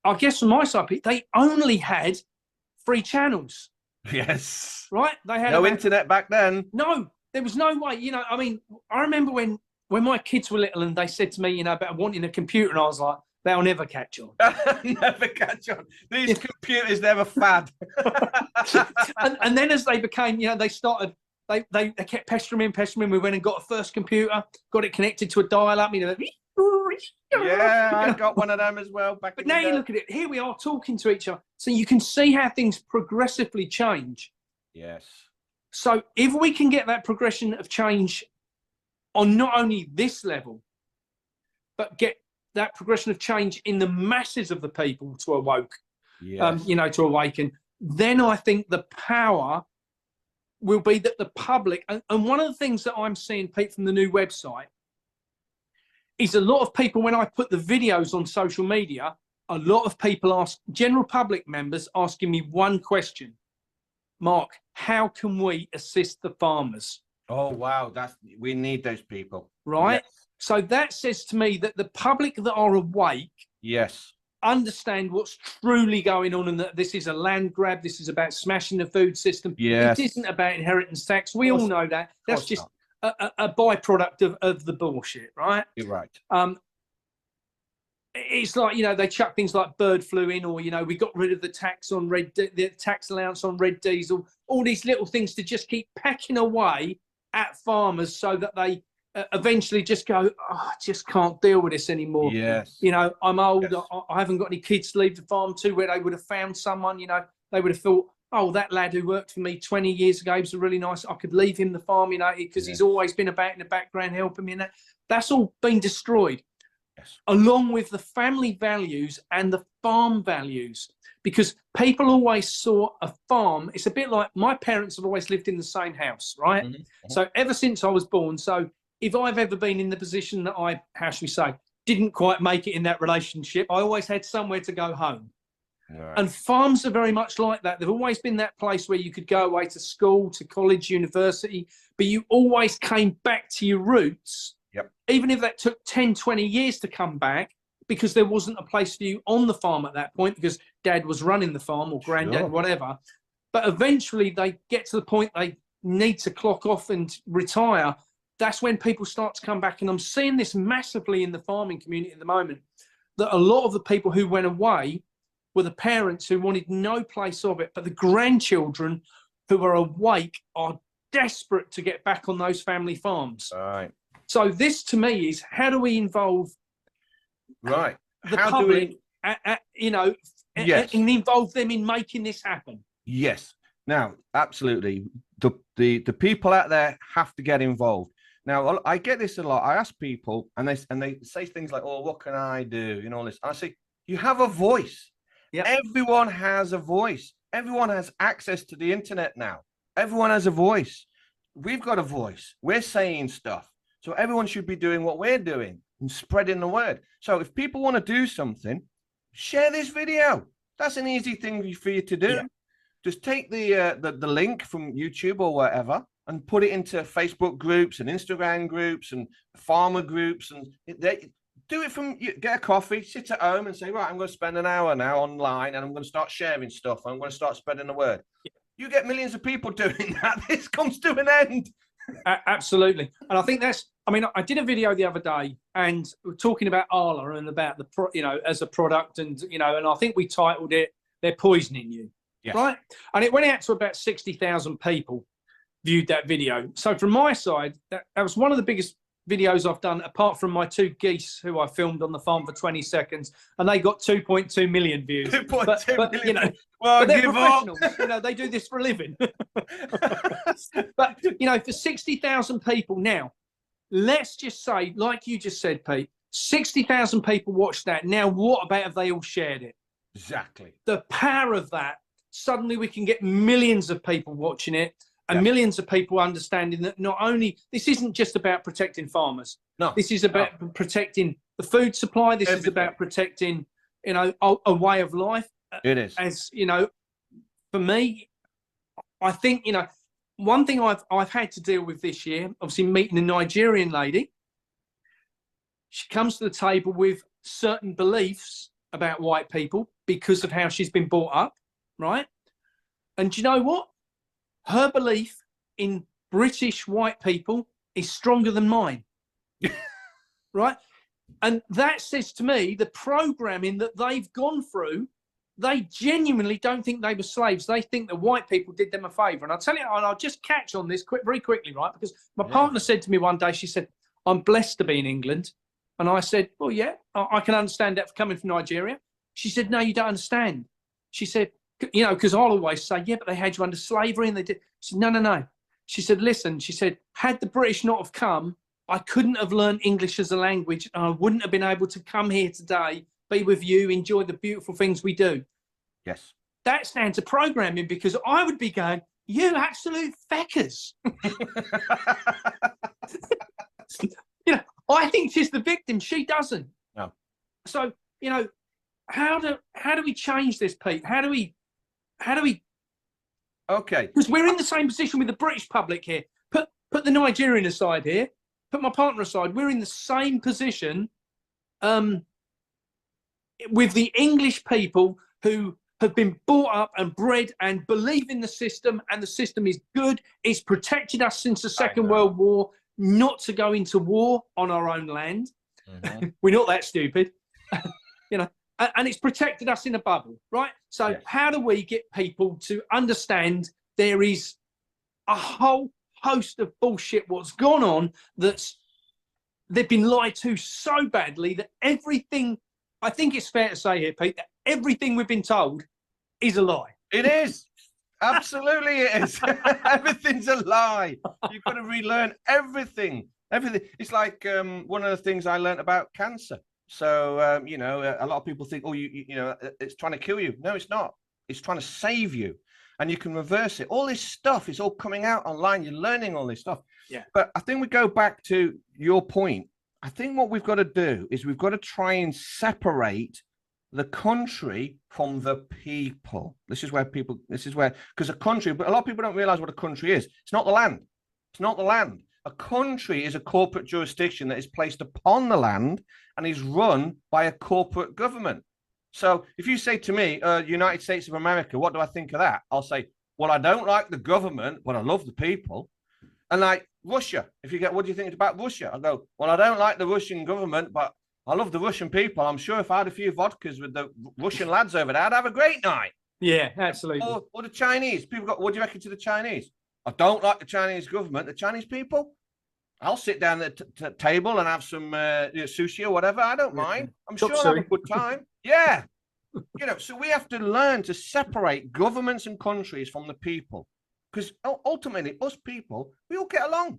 I guess from my side, they only had 3 channels. Yes. Right? They had no internet back then. No. there was no way, you know, I mean, I remember when my kids were little and they said to me, you know, about wanting a computer, and I was like, they'll never catch on. Never catch on. These computers never fad. and then as they became, you know, they started, they kept pestering me. We went and got a first computer, got it connected to a dial-up, you know. Yeah, I got one of them as well. But now you look at it, here we are talking to each other. So you can see how things progressively change. Yes. So if we can get that progression of change on not only this level, but get that progression of change in the masses of the people to awoke, yes. You know, to awaken, then I think the power will be that the public, and one of the things that I'm seeing, Pete, from the new website, is a lot of people, when I put the videos on social media, a lot of people ask, general public members asking me one question: Mark, how can we assist the farmers? Oh, wow. We need those people. Right? Yes. So that says to me that the public that are awake, yes, understand what's truly going on, and that this is a land grab. This is about smashing the food system. Yes. It isn't about inheritance tax. We all know that. That's just a byproduct of the bullshit, right? You're right. It's like, you know, they chuck things like bird flu in, or, you know, we got rid of the tax on the tax allowance on red diesel, all these little things to just keep packing away at farmers so that they eventually just go, oh, I just can't deal with this anymore. Yes. You know, I'm old. Yes. I haven't got any kids to leave the farm to, where they would have found someone, you know, they would have thought, oh, that lad who worked for me 20 years ago was a really nice, I could leave him the farm, you know, because he's always been about in the background helping me. And that's all been destroyed. Yes. Along with the family values and the farm values, because people always saw a farm. It's a bit like, my parents have always lived in the same house, right? Mm-hmm. So ever since I was born. So if I've ever been in the position that I, how should we say, didn't quite make it in that relationship, I always had somewhere to go home. Right. And farms are very much like that. They've always been that place where you could go away to school, to college, university, but you always came back to your roots. Yep. Even if that took 10, 20 years to come back, because there wasn't a place for you on the farm at that point, because dad was running the farm, or granddad, sure, whatever. But eventually they get to the point they need to clock off and retire. That's when people start to come back. And I'm seeing this massively in the farming community at the moment, that a lot of the people who went away were the parents who wanted no place of it, but the grandchildren who are awake are desperate to get back on those family farms. Right. So this, to me, is, how do we involve the how public, you know, yes, and involve them in making this happen? Yes. Now, absolutely. The people out there have to get involved. Now, I get this a lot. I ask people, and they say things like, "Oh, what can I do?" You know, all this. And I say, you have a voice. Yep. Everyone has a voice. Everyone has access to the internet now. Everyone has a voice. We've got a voice. We're saying stuff. So everyone should be doing what we're doing and spreading the word. So if people want to do something, share this video. That's an easy thing for you to do. Yeah. Just take the link from YouTube or whatever and put it into Facebook groups and Instagram groups and farmer groups, and do it from, get a coffee, sit at home and say, right, I'm going to spend an hour now online and I'm going to start sharing stuff. I'm going to start spreading the word. Yeah. You get millions of people doing that. This comes to an end. Absolutely. And I think that's, I mean, I did a video the other day and we're talking about Arla and about the, you know, as a product, and, you know, and I think we titled it, "They're Poisoning You." Yes. Right. And it went out to about 60,000 people viewed that video. So from my side, that was one of the biggest videos I've done, apart from my two geese who I filmed on the farm for 20 seconds, and they got 2.2 million views. 2.2 million. You know, well, but they're professionals. You know, they do this for a living. But, you know, for 60,000 people now, let's just say, like you just said, Pete, 60,000 people watched that. Now, what about if they all shared it? Exactly. The power of that, suddenly we can get millions of people watching it. And millions of people understanding that not only, this isn't just about protecting farmers. No. This is about protecting the food supply. This is about protecting, you know, a way of life. It is. As, you know, for me, I think, you know, one thing I've had to deal with this year, obviously meeting a Nigerian lady. She comes to the table with certain beliefs about white people because of how she's been brought up, right? And do you know what? Her belief in British white people is stronger than mine. Right? And that says to me the programming that they've gone through, they genuinely don't think they were slaves. They think the white people did them a favor. And I'll tell you, and I'll just catch on this very quickly, right? Because my partner said to me one day, she said, I'm blessed to be in England. And I said, well, yeah, I can understand that for coming from Nigeria. She said, no, you don't understand. She said, you know, because I'll always say, yeah, but they had you under slavery and they did. She said, no, no, no. She said, listen, she said, had the British not have come, I couldn't have learned English as a language, and I wouldn't have been able to come here today, be with you, enjoy the beautiful things we do. Yes. That's down to programming, because I would be going, you absolute feckers. You know, I think she's the victim. She doesn't. No. So, you know, how do we change this, Pete? How do we? Okay. Because we're in the same position with the British public here. Put the Nigerian aside here. Put my partner aside. We're in the same position with the English people who have been brought up and bred and believe in the system, and the system is good. It's protected us since the Second World War not to go into war on our own land. Mm-hmm. We're not that stupid, you know, and it's protected us in a bubble, right? So how do we get people to understand there is a whole host of bullshit what's gone on, that's they've been lied to so badly that everything, I think it's fair to say here, Pete, that everything we've been told is a lie. It is. Absolutely it is. Everything's a lie. You've got to relearn everything. Everything. It's like one of the things I learned about cancer. So, you know, a lot of people think, oh, you know, it's trying to kill you. No, it's not. It's trying to save you. And you can reverse it. All this stuff is all coming out online. You're learning all this stuff. Yeah. But I think we go back to your point. I think what we've got to do is we've got to try and separate the country from the people. This is where, because a country, but a lot of people don't realize what a country is. It's not the land. It's not the land. A country is a corporate jurisdiction that is placed upon the land and is run by a corporate government. So if you say to me, United States of America, what do I think of that? I'll say, well, I don't like the government, but I love the people. And like Russia, if you get, what do you think about Russia? I go, well, I don't like the Russian government, but I love the Russian people. I'm sure if I had a few vodkas with the Russian lads over there, I'd have a great night. Yeah, absolutely. Or the Chinese. People got, what do you reckon to the Chinese? I don't like the Chinese government. The Chinese people, I'll sit down at the table and have some you know, sushi or whatever. I don't mind. I'm sure I'll have a good time. Yeah. You know, so we have to learn to separate governments and countries from the people. Because ultimately, us people, we all get along.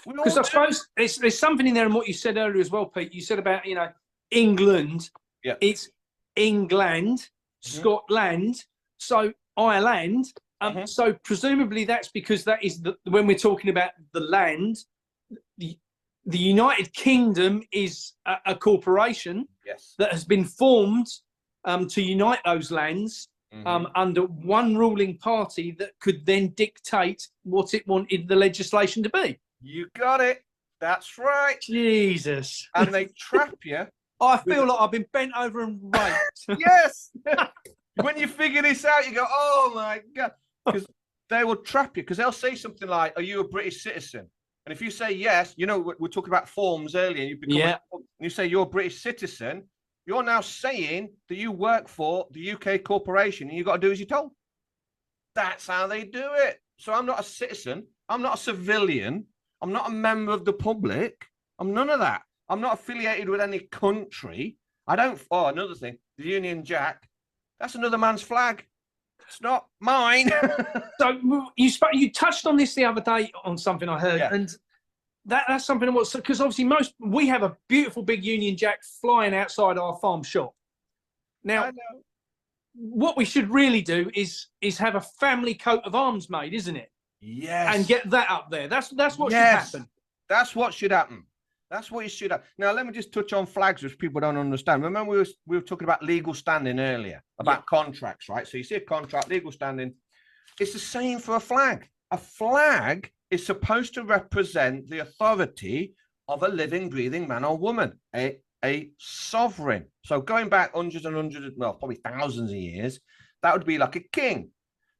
Because I suppose there's something in there in what you said earlier as well, Pete. You said about, you know, England. Yeah. It's England, Scotland, so Ireland. So presumably that's because that is when we're talking about the land, the United Kingdom is a corporation that has been formed to unite those lands under one ruling party that could then dictate what it wanted the legislation to be. You got it. That's right. Jesus. And they trap you. I feel like I've been bent over and raped. Yes. When you figure this out, you go, oh my God. Because they will trap you, because they'll say something like, are you a British citizen? And if you say yes, you know, we're talking about forms earlier. You become you say you're a British citizen, you're now saying that you work for the UK corporation and you've got to do as you're told. That's how they do it. So I'm not a citizen. I'm not a civilian. I'm not a member of the public. I'm none of that. I'm not affiliated with any country. I don't. Oh, another thing, the Union Jack, that's another man's flag. It's not mine. So you touched on this the other day on something I heard, and that's something I was, because obviously we have a beautiful big Union Jack flying outside our farm shop. Now, what we should really do is have a family coat of arms made, isn't it? Yes. And get that up there. That's what should happen. That's what should happen. That's what you should have. Now, let me just touch on flags, which people don't understand. Remember, we were talking about legal standing earlier, about contracts, right? So you see a contract, legal standing. It's the same for a flag. A flag is supposed to represent the authority of a living, breathing man or woman, a sovereign. So going back hundreds and hundreds, well, probably thousands of years, that would be like a king.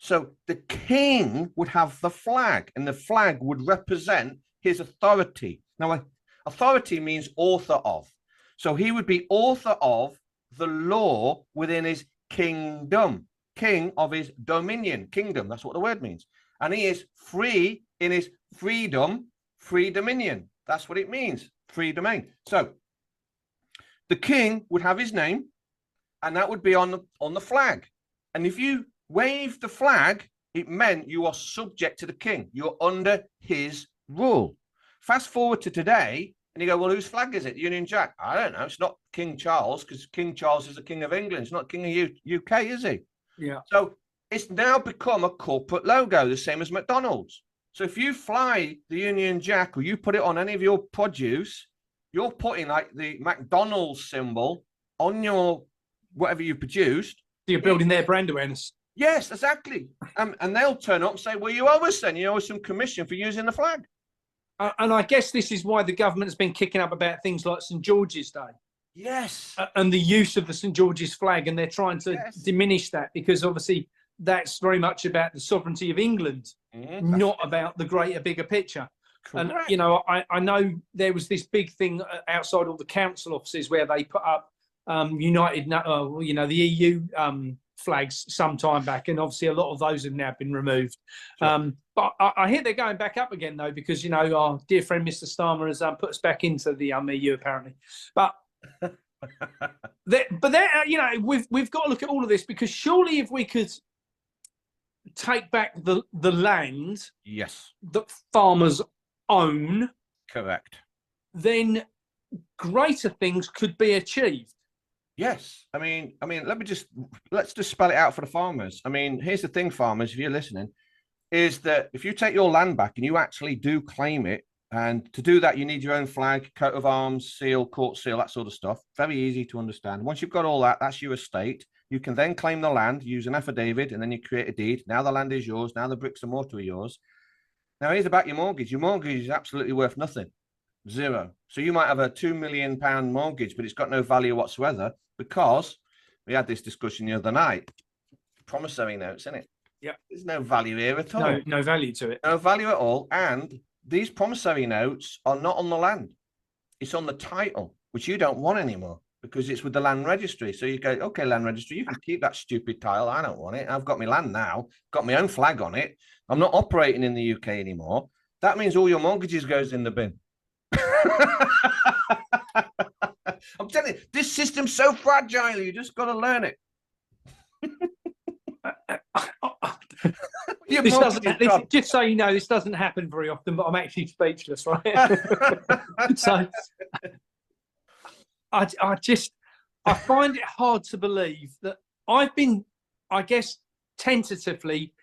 So the king would have the flag, and the flag would represent his authority. Now, authority means author of. So he would be author of the law within his kingdom, king of his dominion, kingdom. That's what the word means. And he is free in his freedom, free dominion. That's what it means, free domain. So the king would have his name, and that would be on the flag. And if you wave the flag, it meant you are subject to the king. You're under his rule. Fast forward to today, and you go, well, whose flag is it? Union Jack? I don't know. It's not King Charles, because King Charles is the King of England. It's not King of UK, is he? Yeah. So it's now become a corporate logo, the same as McDonald's. So if you fly the Union Jack, or you put it on any of your produce, you're putting like the McDonald's symbol on your whatever you produced. You're building their brand awareness. Yes, exactly. And they'll turn up and say, well, you owe us then. You owe us some commission for using the flag. And I guess this is why the government has been kicking up about things like St. George's Day. Yes. And the use of the St. George's flag. And they're trying to diminish that, because obviously that's very much about the sovereignty of England, not about the greater, bigger picture. Correct. And, you know, I know there was this big thing outside all the council offices where they put up you know, the EU flags some time back, and obviously a lot of those have now been removed. Sure. But I hear they're going back up again, though, because, you know, our dear friend Mr. Starmer has put us back into the EU apparently. But you know, we've got to look at all of this, because surely if we could take back the land, yes, that farmers own, correct, then greater things could be achieved. Yes. I mean, let's just spell it out for the farmers. I mean, here's the thing, farmers, if you're listening, is that if you take your land back and you actually do claim it, and to do that, you need your own flag, coat of arms, seal, court seal, that sort of stuff. Very easy to understand. Once you've got all that, that's your estate. You can then claim the land, use an affidavit, and then you create a deed. Now the land is yours. Now the bricks and mortar are yours. Now here's about your mortgage. Your mortgage is absolutely worth nothing. Zero. So you might have a £2 million mortgage, but it's got no value whatsoever, because we had this discussion the other night. Promissory notes, isn't it? Yeah. There's no value here at all. No value to it. No value at all. And these promissory notes are not on the land. It's on the title, which you don't want anymore, because it's with the land registry. So you go, okay, land registry, you can keep that stupid title. I don't want it. I've got my land now, got my own flag on it. I'm not operating in the UK anymore. That means all your mortgages goes in the bin. I'm telling you, this system's so fragile. You just got to learn it. Just so you know, this doesn't happen very often, but I'm actually speechless, right? So I find it hard to believe that I've been, I guess, tentatively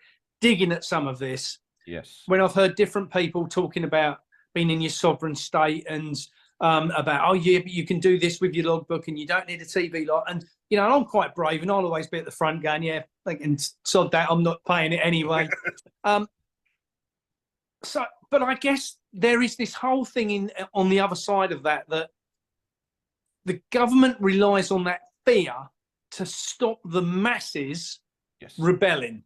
digging at some of this. Yes. When I've heard different people talking about being in your sovereign state, and about, oh yeah, but you can do this with your logbook and you don't need a TV lot. And, you know, and I'm quite brave, and I'll always be at the front going, yeah, thinking, sod that, I'm not paying it anyway. But I guess there is this whole thing on the other side of that the government relies on that fear to stop the masses rebelling.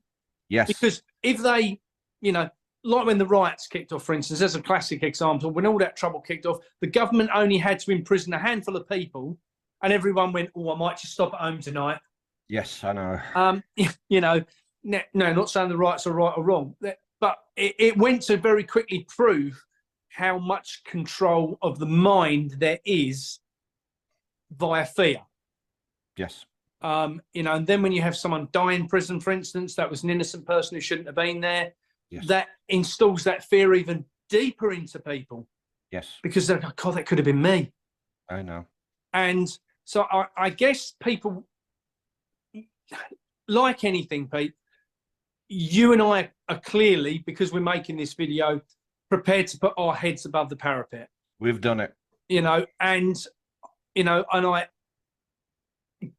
Yes. Because if they, you know, like when the riots kicked off, for instance, there's a classic example. When all that trouble kicked off, the government only had to imprison a handful of people, and everyone went, oh, I might just stop at home tonight. Yes, I know. You know, no, not saying the riots are right or wrong, but it went to very quickly prove how much control of the mind there is via fear. Yes. You know, and then when you have someone die in prison, for instance, that was an innocent person who shouldn't have been there. Yes. That installs that fear even deeper into people. Yes. Because they're like, God, that could have been me. I know. And so I guess people, like anything, Pete, you and I are clearly, because we're making this video, prepared to put our heads above the parapet. We've done it. You know, and I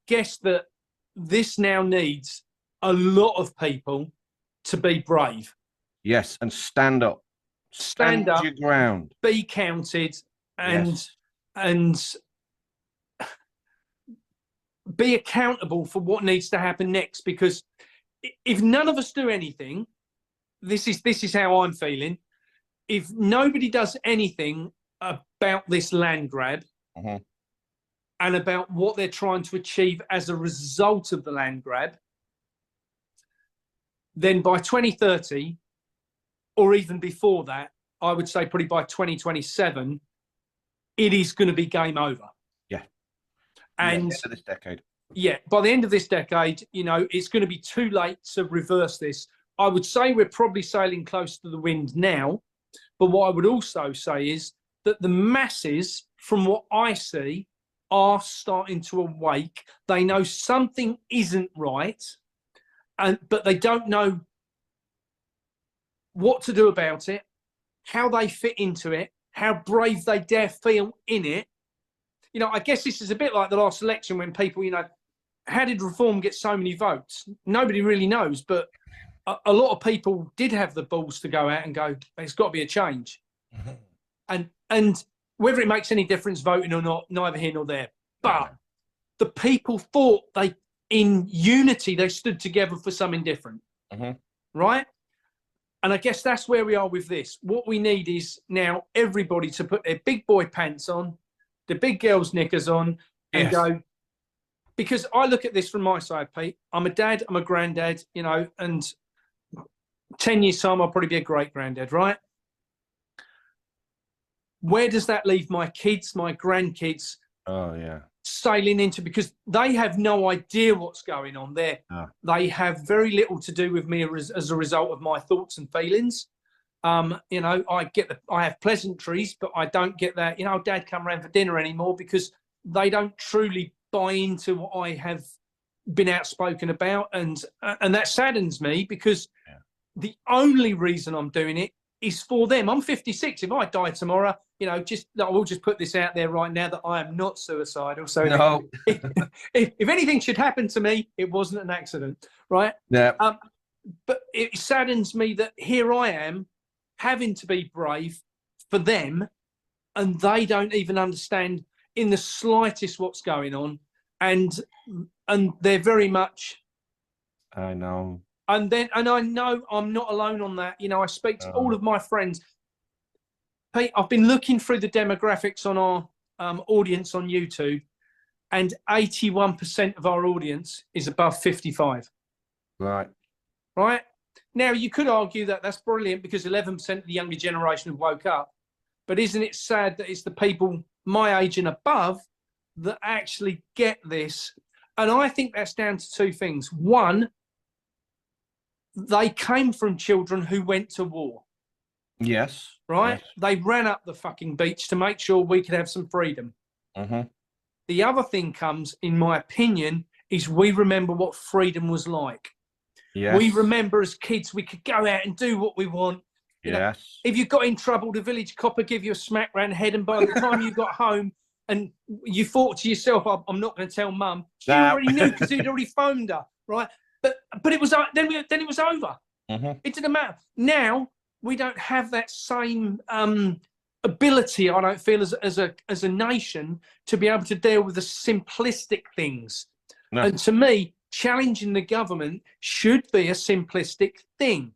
guess that this now needs a lot of people to be brave. Yes, and stand up. Stand up, your ground. Be counted, and be accountable for what needs to happen next. Because if none of us do anything, this is how I'm feeling. If nobody does anything about this land grab and about what they're trying to achieve as a result of the land grab, then by 2030, or even before that, I would say probably by 2027, it is going to be game over. Yeah. And by the end of this decade. Yeah, by the end of this decade, it's going to be too late to reverse this. I would say we're probably sailing close to the wind now. But what I would also say is that the masses, from what I see, are starting to awake. They know something isn't right, but they don't know what to do about it, how they fit into it, how brave they dare feel in it. I guess this is a bit like the last election when people, how did Reform get so many votes? Nobody really knows, but a lot of people did have the balls to go out and go, there's got to be a change. And whether it makes any difference voting or not, neither here nor there. But the people thought in unity, they stood together for something different. Right? And I guess that's where we are with this. What we need is now everybody to put their big boy pants on, the big girls' knickers on, and go. Because I look at this from my side, Pete. I'm a dad, I'm a granddad, and 10 years' time, I'll probably be a great granddad, right? Where does that leave my kids, my grandkids? Oh, yeah. Sailing into, because they have no idea what's going on there. They have very little to do with me as a result of my thoughts and feelings. I have pleasantries, but I don't get that, Dad, come around for dinner anymore, because they don't truly buy into what I have been outspoken about, and that saddens me, because the only reason I'm doing it is for them. I'm 56. If I die tomorrow, I will just put this out there right now that I am not suicidal. So no. if anything should happen to me, it wasn't an accident, right? Yeah. But it saddens me that here I am having to be brave for them, and they don't even understand in the slightest what's going on, and they're very much. I know. And I know I'm not alone on that. I speak to all of my friends. Pete, I've been looking through the demographics on our audience on YouTube, and 81% of our audience is above 55. Right. Right? Now, you could argue that that's brilliant because 11% of the younger generation have woke up. But isn't it sad that it's the people my age and above that actually get this? And I think that's down to two things. One, they came from children who went to war. Yes. Right? Yes. They ran up the fucking beach to make sure we could have some freedom. The other thing comes, in my opinion, is we remember what freedom was like. Yes. We remember as kids we could go out and do what we want. Yes. If you got in trouble, the village copper give you a smack round the head, and by the time you got home and you thought to yourself, I'm not going to tell Mum, she already knew because he'd already phoned her, right? But it was then it was over. It didn't matter. Now we don't have that same ability, I don't feel, as a nation to be able to deal with the simplistic things. No. And to me, challenging the government should be a simplistic thing.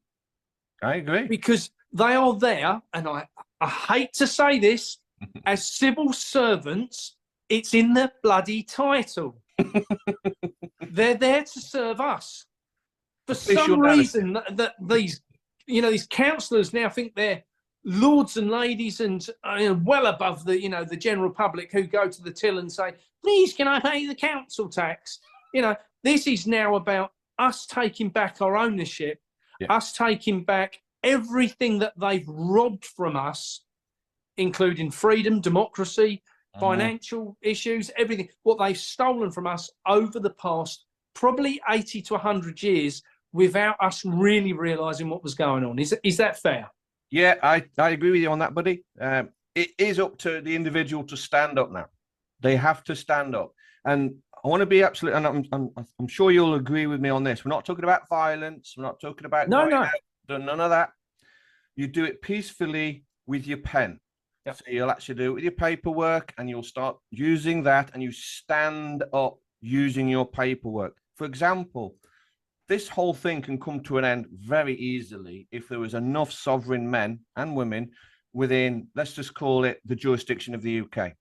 I agree. Because they are there, and I hate to say this, as civil servants, it's in the bloody title. They're there to serve us. For some reason, that these councillors now think they're lords and ladies and well above the general public who go to the till and say, please, can I pay the council tax? This is now about us taking back our ownership, us taking back everything that they've robbed from us, including freedom, democracy, financial issues, everything, what they've stolen from us over the past probably 80 to 100 years without us really realising what was going on. Is that fair? Yeah, I agree with you on that, buddy. It is up to the individual to stand up now. They have to stand up. And I want to be absolute, and I'm sure you'll agree with me on this. We're not talking about violence. We're not talking about none of that. You do it peacefully with your pen. Yep. So you'll actually do it with your paperwork, and you'll start using that, and you stand up using your paperwork. For example, this whole thing can come to an end very easily if there was enough sovereign men and women within, let's just call it the jurisdiction of the UK.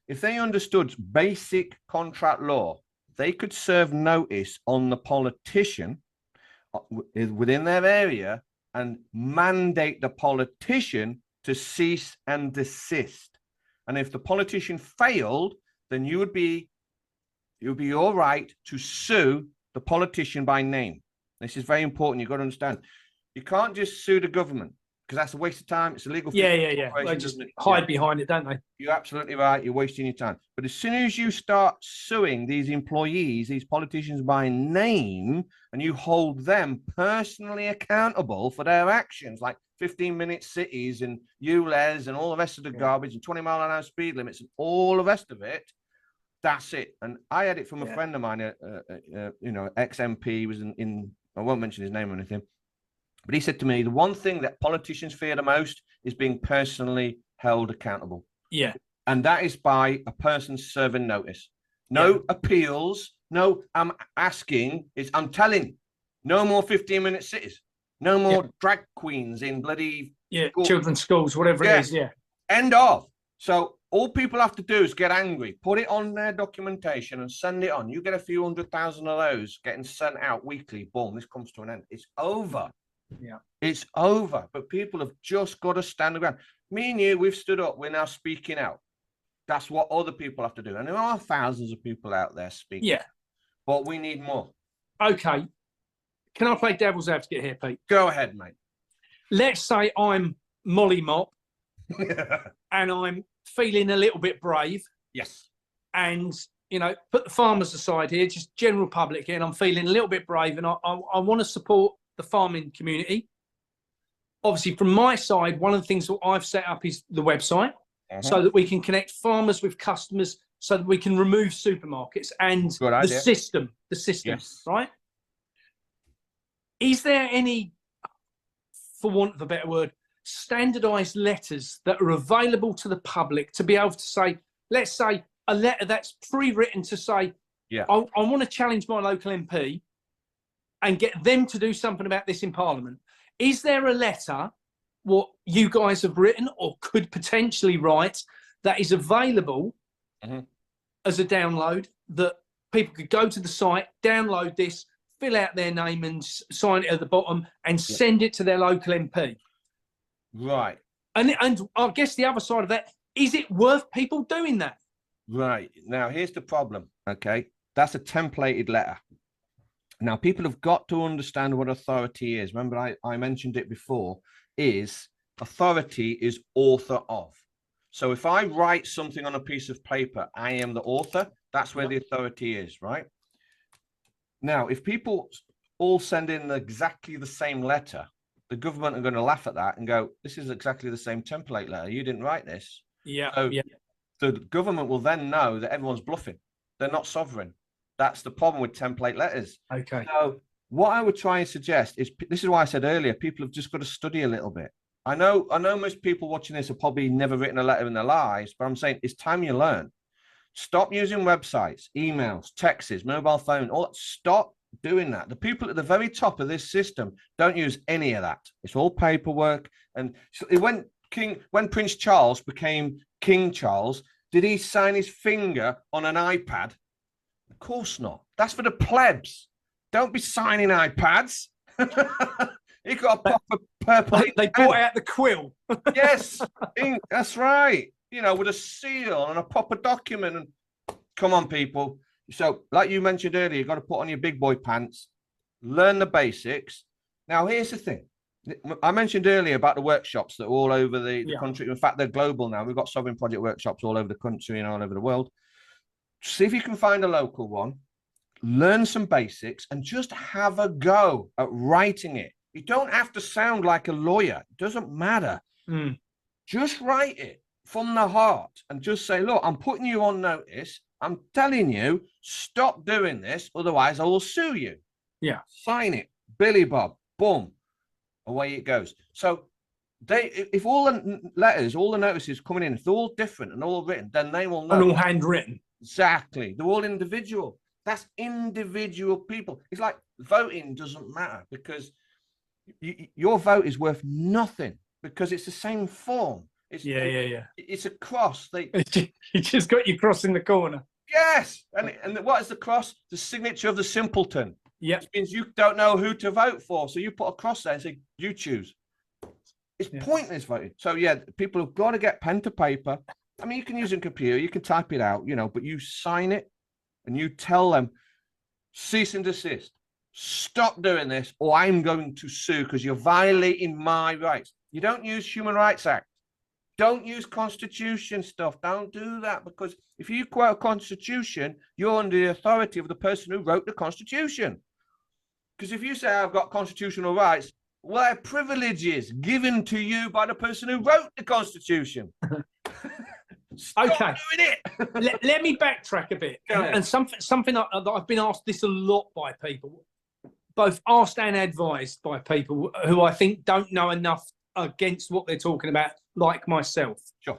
If they understood basic contract law, they could serve notice on the politician within their area and mandate the politician to cease and desist. And if the politician failed, then it would be your right to sue the politician by name. This is very important. You've got to understand. You can't just sue the government because that's a waste of time. It's illegal. Yeah. They just hide behind it, don't they? You're absolutely right. You're wasting your time. But as soon as you start suing these employees, these politicians by name, and you hold them personally accountable for their actions, like 15-minute cities and ULEZ and all the rest of the garbage and 20-mile-an-hour speed limits and all the rest of it, that's it. And I had it from a friend of mine, ex-MP, was in, I won't mention his name or anything, but he said to me, the one thing that politicians fear the most is being personally held accountable. Yeah. And that is by a person serving notice. No appeals. No, I'm telling, no more 15-minute cities. No more drag queens in bloody children's schools, whatever it is. Yeah. End of. So all people have to do is get angry, put it on their documentation and send it on. You get a few 100,000 of those getting sent out weekly. Boom, this comes to an end. It's over. Yeah. It's over. But people have just got to stand the ground. Me and you, we've stood up. We're now speaking out. That's what other people have to do. And there are thousands of people out there speaking. Yeah. But we need more. Okay. Can I play devil's advocate here, Pete? Go ahead, mate. Let's say I'm Molly Mop and I'm feeling a little bit brave. Yes. And, put the farmers aside here, just general public here, and I'm feeling a little bit brave and I want to support the farming community. Obviously, from my side, one of the things that I've set up is the website so that we can connect farmers with customers so that we can remove supermarkets and the system, yes. Right? Is there any, for want of a better word, standardized letters that are available to the public to be able to say, let's say a letter that's pre-written to say, I want to challenge my local MP and get them to do something about this in Parliament. Is there a letter, what you guys have written or could potentially write, that is available as a download that people could go to the site, download this, fill out their name and sign it at the bottom and send it to their local MP? Right. And I guess the other side of that, is it worth people doing that? Right. Now, here's the problem, okay? That's a templated letter. Now, people have got to understand what authority is. Remember, I mentioned it before, is authority is author of. So if I write something on a piece of paper, I am the author. That's where the authority is, right? Now, if people all send in exactly the same letter, the government are going to laugh at that and go, this is exactly the same template letter. You didn't write this. So the government will then know that everyone's bluffing. They're not sovereign. That's the problem with template letters. Okay. So what I would try and suggest is, this is why I said earlier, people have just got to study a little bit. I know most people watching this have probably never written a letter in their lives, but I'm saying it's time you learn. Stop using websites, emails, texts, mobile phone. Stop doing that. The people at the very top of this system don't use any of that. It's all paperwork. And when Prince Charles became King Charles, did he sign his finger on an iPad? Of course not. That's for the plebs. Don't be signing iPads. He got a proper purple. They brought out the quill. Yes, ink, that's right. With a seal and a proper document. And come on, people. So, like you mentioned earlier, you've got to put on your big boy pants, learn the basics. Now, here's the thing. I mentioned earlier about the workshops that are all over the country. In fact, they're global now. We've got Sovereign Project workshops all over the country and all over the world. See if you can find a local one, learn some basics, and just have a go at writing it. You don't have to sound like a lawyer. It doesn't matter. Just write it from the heart and just say, look, I'm putting you on notice. I'm telling you, stop doing this. Otherwise, I will sue you. Yeah. Sign it. Billy Bob. Boom. Away it goes. So if all the letters, all the notices coming in, if they're all different and all written, then they will know. And all handwritten. Exactly. They're all individual. That's individual people. It's like voting doesn't matter because your vote is worth nothing because it's the same form. It's a cross. You just got your cross in the corner. Yes, and what is the cross? The signature of the simpleton. Yeah, which means you don't know who to vote for, so you put a cross there and say you choose. It's pointless voting. So yeah, people have got to get pen to paper. I mean, you can use a computer, you can type it out, but you sign it and you tell them, cease and desist. Stop doing this, or I'm going to sue because you're violating my rights. You don't use Human Rights Act. Don't use Constitution stuff. Don't do that, because if you quote a Constitution, you're under the authority of the person who wrote the Constitution. Because if you say I've got constitutional rights, well, they're privileges given to you by the person who wrote the Constitution. Okay, doing it. let me backtrack a bit. And something that I've been asked this a lot by people, both asked and advised by people who I think don't know enough against what they're talking about, like myself. Sure.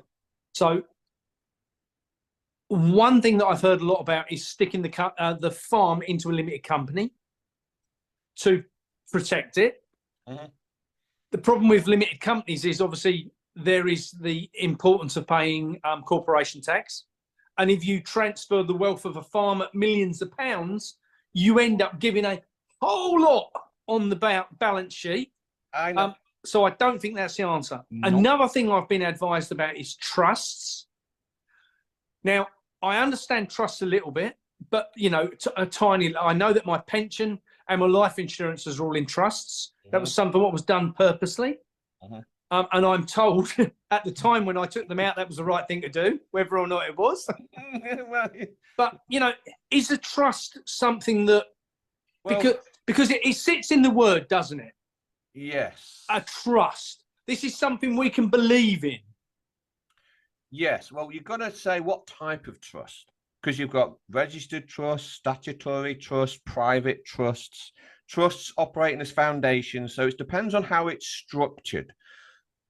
So one thing that I've heard a lot about is sticking the farm into a limited company to protect it. Mm-hmm. The problem with limited companies is obviously there is the importance of paying corporation tax. And if you transfer the wealth of a farm at millions of pounds, you end up giving a whole lot on the balance sheet. I know. So I don't think that's the answer. Nope. Another thing I've been advised about is trusts. Now, I understand trusts a little bit, but, a tiny, I know that my pension and my life insurances are all in trusts. Mm-hmm. That was something what was done purposely. Mm-hmm. And I'm told at the time when I took them out, that was the right thing to do, whether or not it was. But, is a trust something that, because it sits in the word, doesn't it? Yes. A trust. This is something we can believe in. Yes. Well, you've got to say what type of trust, because you've got registered trust, statutory trust, private trusts. Trusts operating as foundations, so it depends on how it's structured.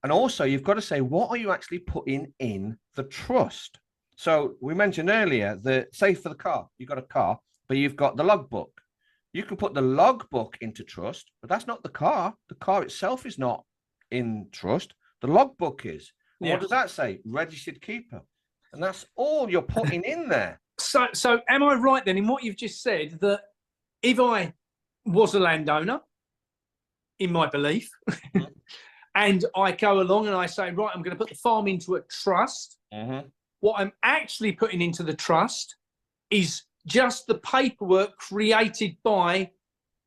And also, you've got to say, what are you actually putting in the trust? So we mentioned earlier that, say for the car, you've got a car, but you've got the logbook. You can put the logbook into trust, but that's not the car. The car itself is not in trust. The logbook is. Yeah. What does that say? Registered keeper. And that's all you're putting in there. So am I right then in what you've just said, that if I was a landowner, in my belief, mm-hmm. and I go along and I say, right, I'm going to put the farm into a trust, mm-hmm. what I'm actually putting into the trust is just the paperwork created by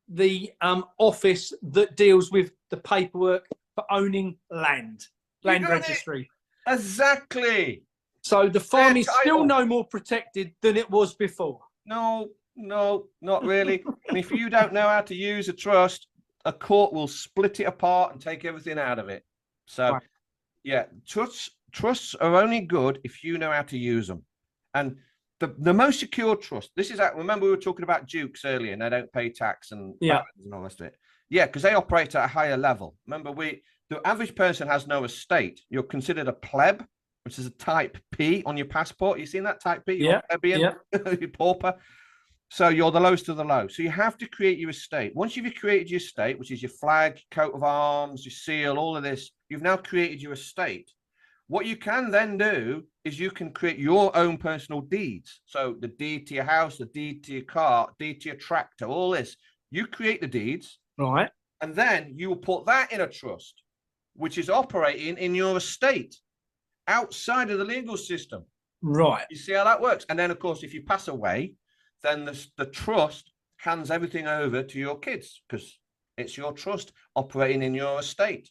the office that deals with the paperwork for owning land registry. Exactly. So the farm is still no more protected than it was before. No, not really. And if you don't know how to use a trust, a court will split it apart and take everything out of it. So, right. Yeah, trusts are only good if you know how to use them. And the most secure trust, this is, remember we were talking about dukes earlier, and they don't pay tax and all the rest of it. Yeah, because they operate at a higher level. Remember, the average person has no estate. You're considered a pleb, which is a type P on your passport. You seen that type P? Yeah. You're pauper. So you're the lowest of the low. So you have to create your estate. Once you've created your estate, which is your flag, coat of arms, your seal, all of this, you've now created your estate. What you can then do is you can create your own personal deeds. So the deed to your house, the deed to your car, deed to your tractor, all this. You create the deeds. Right. And then you will put that in a trust, which is operating in your estate outside of the legal system. Right. You see how that works? And then, of course, if you pass away, then the trust hands everything over to your kids because it's your trust operating in your estate.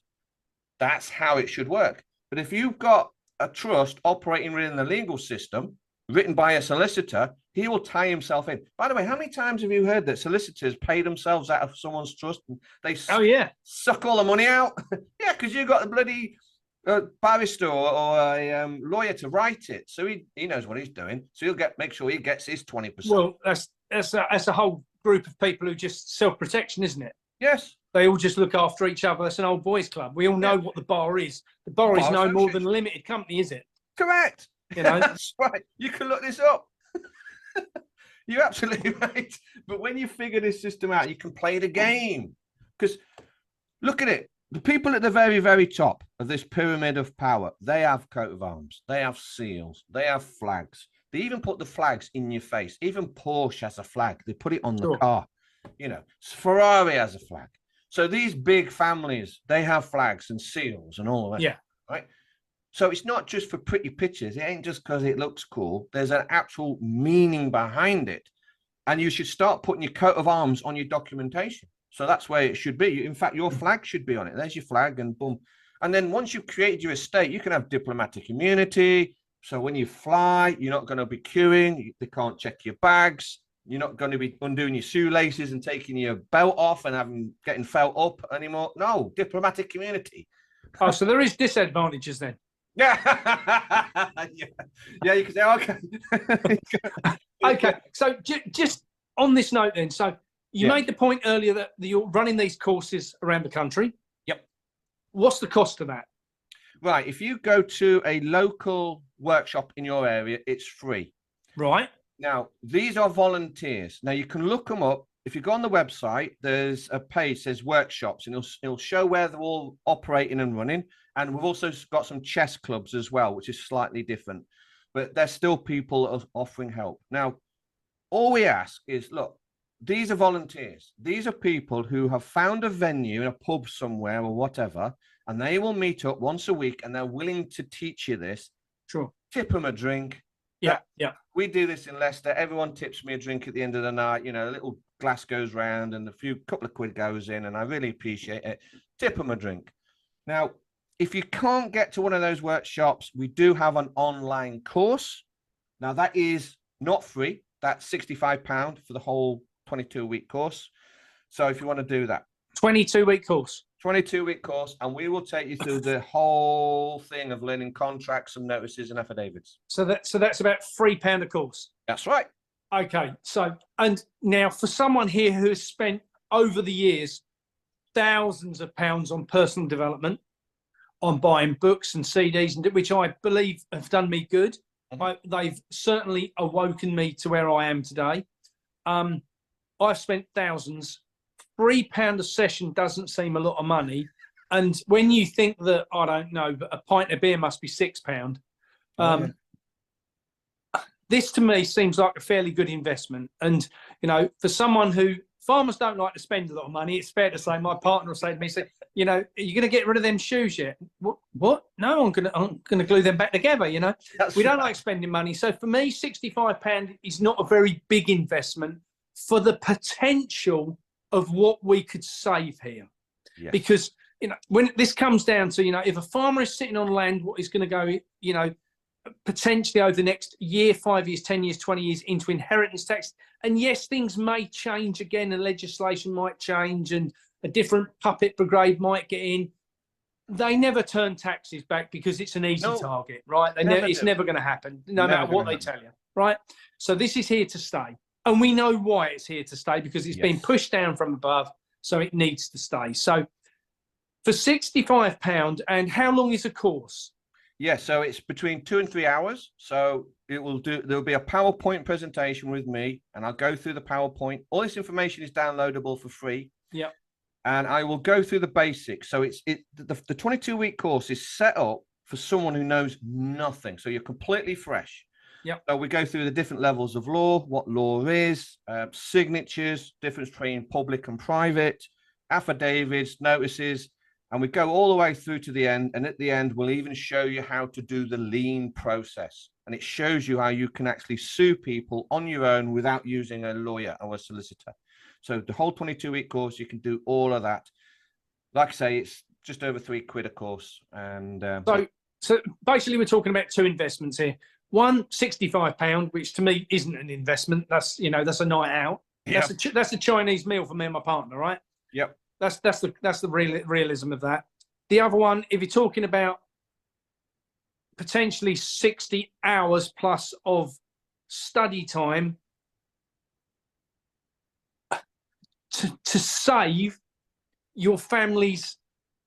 That's how it should work. But if you've got a trust operating within the legal system, written by a solicitor, he will tie himself in. By the way, how many times have you heard that solicitors pay themselves out of someone's trust and they suck all the money out? Yeah, because you've got the bloody barrister or a lawyer to write it, so he knows what he's doing. So he'll make sure he gets his 20%. Well, that's a whole group of people who just self-protection, isn't it? Yes. They all just look after each other. It's an old boys' club. We all know what the bar is. The bar is no more than a limited company, is it? Correct. That's right. You can look this up. You're absolutely right. But when you figure this system out, you can play the game. Because look at it. The people at the very, very top of this pyramid of power, they have coat of arms, they have seals, they have flags. They even put the flags in your face. Even Porsche has a flag. They put it on the car. You know, Ferrari has a flag. So these big families, they have flags and seals and all that. Yeah. Right. So it's not just for pretty pictures. It ain't just because it looks cool. There's an actual meaning behind it. And you should start putting your coat of arms on your documentation. So that's where it should be. In fact, your flag should be on it. There's your flag and boom. And then once you've created your estate, you can have diplomatic immunity. So when you fly, you're not going to be queuing. They can't check your bags. You're not going to be undoing your shoelaces and taking your belt off and getting felt up anymore. No, diplomatic immunity. Oh, so there is disadvantages then. Yeah. Yeah, you can say, okay. Okay. So just on this note then, so you made the point earlier that you're running these courses around the country. Yep. What's the cost of that? Right. If you go to a local workshop in your area, it's free. Right. Now, these are volunteers. Now, you can look them up. If you go on the website, there's a page that says workshops, and it'll show where they're all operating and running. And we've also got some chess clubs as well, which is slightly different. But there's still people offering help. Now, all we ask is, look, these are volunteers. These are people who have found a venue in a pub somewhere or whatever, and they will meet up once a week, and they're willing to teach you this. Sure. Tip them a drink. Yeah, yeah. We do this in Leicester. Everyone tips me a drink at the end of the night. You know, a little glass goes round and couple of quid goes in, and I really appreciate it. Tip them a drink. Now, if you can't get to one of those workshops, we do have an online course. Now, that is not free. That's £65 for the whole 22-week course. So if you want to do that. 22-week course. 22-week course, and we will take you through the whole thing of learning contracts and notices and affidavits. So that's about £3 a course. That's right. Okay. So, and now for someone here who has spent over the years thousands of pounds on personal development, on buying books and CDs, which I believe have done me good. They've certainly awoken me to where I am today. I've spent thousands. £3 a session doesn't seem a lot of money. And when you think that, I don't know, but a pint of beer must be £6, this to me seems like a fairly good investment. And, you know, for someone who, farmers don't like to spend a lot of money, it's fair to say, my partner will say to me, you know, are you going to get rid of them shoes yet? What? No, I'm going to glue them back together, you know. We don't like spending money. So for me, £65 is not a very big investment for the potential of what we could save here. Yes. Because, you know, when this comes down to, you know, if a farmer is sitting on land, what is going to go, you know, potentially over the next year, 5 years, 10 years, 20 years into inheritance tax. And yes, things may change again, and legislation might change, and a different puppet brigade might get in. They never turn taxes back because it's an easy target, right? It's never going to happen, no matter what they tell you, right? So this is here to stay. And we know why it's here to stay, because it's been pushed down from above, so it needs to stay. So for £65, and how long is a course? Yeah, so it's between 2 and 3 hours. So there'll be a PowerPoint presentation with me, and I'll go through the PowerPoint. All this information is downloadable for free. Yeah. And I will go through the basics. So the 22-week course is set up for someone who knows nothing. So you're completely fresh. Yep. So we go through the different levels of law, what law is, signatures, difference between public and private, affidavits, notices, and we go all the way through to the end. And at the end, we'll even show you how to do the lien process. And it shows you how you can actually sue people on your own without using a lawyer or a solicitor. So the whole 22-week course, you can do all of that. Like I say, it's just over £3 a course. And so basically, we're talking about two investments here. One, £65, which to me isn't an investment. That's, you know, that's a night out. Yep. That's a Chinese meal for me and my partner, right? Yep. That's the realism of that. The other one, if you're talking about potentially 60 hours plus of study time to save your family's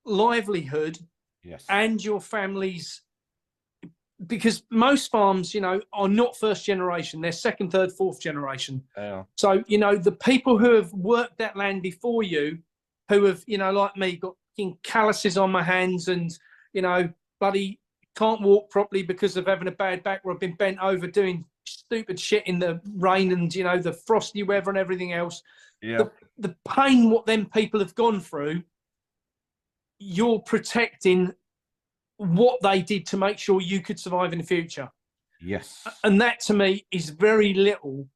livelihood, yes, and your family's because most farms, are not first generation. They're second, third, fourth generation. Yeah. So, the people who have worked that land before you, who have, like me, got calluses on my hands and, bloody can't walk properly because of having a bad back where I've been bent over doing stupid shit in the rain and, the frosty weather and everything else. Yeah. The pain what them people have gone through, you're protecting what they did to make sure you could survive in the future. Yes. And that to me is very little,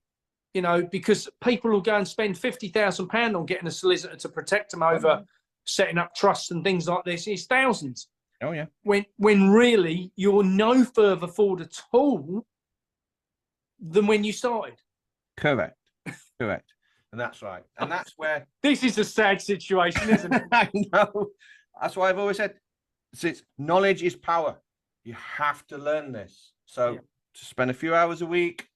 because people will go and spend £50,000 on getting a solicitor to protect them over setting up trusts and things like this. It's thousands. Oh, yeah. When really you're no further forward at all than when you started. Correct. Correct. And that's right. And that's where... This is a sad situation, isn't it? I know. That's why I've always said, knowledge is power. You have to learn this. So to spend a few hours a week,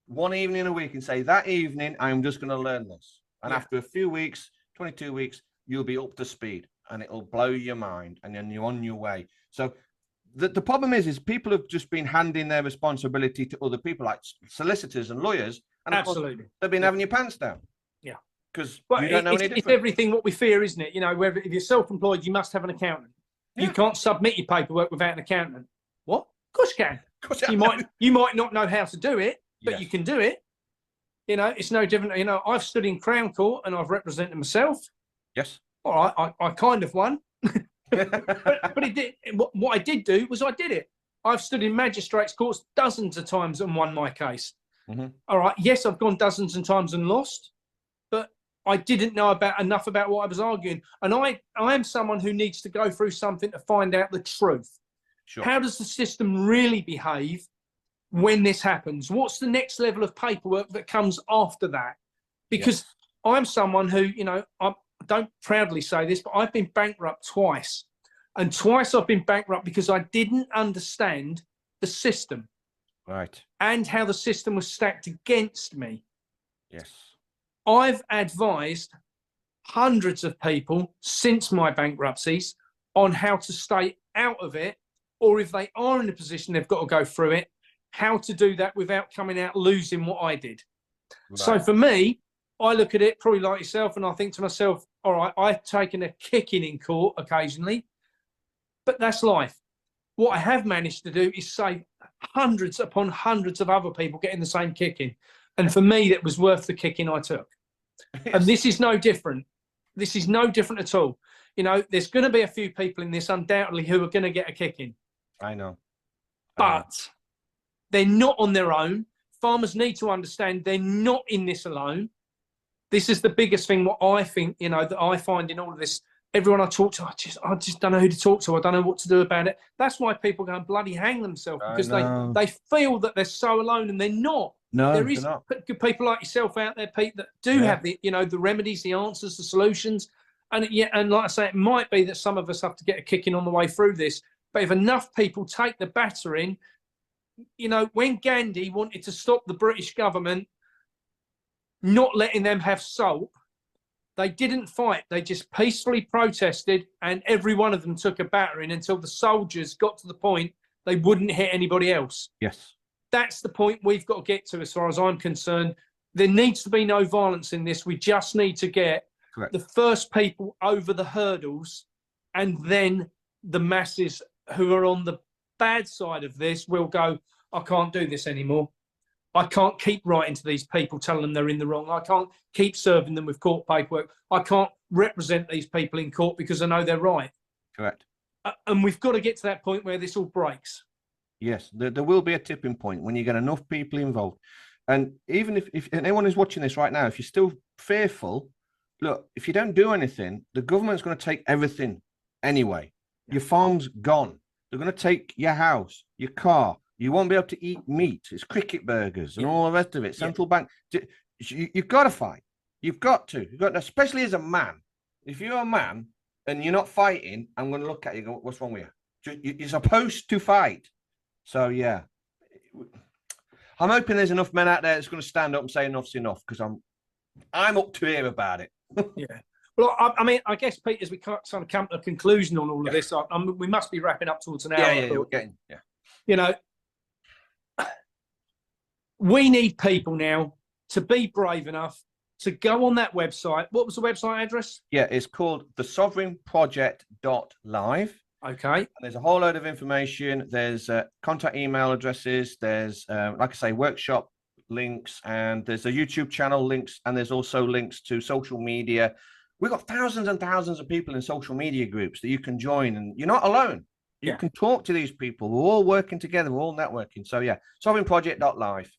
one evening a week, and say, that evening, I'm just going to learn this. And after a few weeks, 22 weeks, you'll be up to speed and it'll blow your mind. And then you're on your way. So the problem is people have just been handing their responsibility to other people, like solicitors and lawyers. And absolutely, they've been having your pants down. Yeah. Because you don't know any different. It's everything what we fear, isn't it? Whether if you're self-employed, you must have an accountant. You can't submit your paperwork without an accountant. What? Of course you can. Of course you might not know how to do it, but you can do it. It's no different. I've stood in Crown Court and I've represented myself. Yes. All right, I kind of won. but it did. What I did do was I did it. I've stood in magistrates' courts dozens of times and won my case. Mm-hmm. All right, yes, I've gone dozens of times and lost, but I didn't know enough about what I was arguing. And I am someone who needs to go through something to find out the truth. Sure. How does the system really behave when this happens? What's the next level of paperwork that comes after that? Because I'm someone who, I don't proudly say this, but I've been bankrupt twice. And twice I've been bankrupt because I didn't understand the system. Right. And how the system was stacked against me. Yes. I've advised hundreds of people since my bankruptcies on how to stay out of it, or if they are in a position they've got to go through it, how to do that without coming out losing what I did. Right. So for me, I look at it probably like yourself and I think to myself, all right, I've taken a kicking in court occasionally, but that's life. What I have managed to do is save hundreds upon hundreds of other people getting the same kicking. And for me, that was worth the kicking I took. And this is no different. This is no different at all. There's going to be a few people in this undoubtedly who are going to get a kicking. I know. But they're not on their own. Farmers need to understand they're not in this alone. This is the biggest thing, what I think, that I find in all of this. Everyone I talk to, I just don't know who to talk to. I don't know what to do about it. That's why people go and bloody hang themselves, because they feel that they're so alone, and they're not. No, there is good people like yourself out there, Pete, that do have the remedies, the answers, the solutions. And like I say, it might be that some of us have to get a kicking on the way through this. But if enough people take the battering, when Gandhi wanted to stop the British government not letting them have salt, they didn't fight. They just peacefully protested, and every one of them took a battering until the soldiers got to the point they wouldn't hit anybody else. Yes. That's the point we've got to get to, as far as I'm concerned. There needs to be no violence in this. We just need to get the first people over the hurdles, and then the masses who are on the bad side of this will go, I can't do this anymore. I can't keep writing to these people telling them they're in the wrong. I can't keep serving them with court paperwork. I can't represent these people in court because I know they're right. Correct. And we've got to get to that point where this all breaks. Yes, there will be a tipping point when you get enough people involved. And even if anyone is watching this right now, if you're still fearful, look, if you don't do anything, the government's going to take everything anyway. Your farm's gone. They're going to take your house, your car. You won't be able to eat meat. It's cricket burgers and all the rest of it. Central bank. You've got to fight. You've got to. Especially as a man. If you're a man and you're not fighting, I'm going to look at you and go, what's wrong with you? You're supposed to fight. So, yeah. I'm hoping there's enough men out there that's going to stand up and say enough's enough, because I'm up to here about it. Yeah. Well, I guess, Pete, as we kind of come to a conclusion on all of this, we must be wrapping up towards an hour. Yeah, we're getting, we need people now to be brave enough to go on that website. What was the website address? Yeah, it's called thesovereignproject.live. Okay. And there's a whole load of information. There's contact email addresses. There's, like I say, workshop links, and there's a YouTube channel links, and there's also links to social media. We've got thousands and thousands of people in social media groups that you can join, and you're not alone. You can talk to these people. We're all working together. We're all networking. So yeah, sovereignproject.live.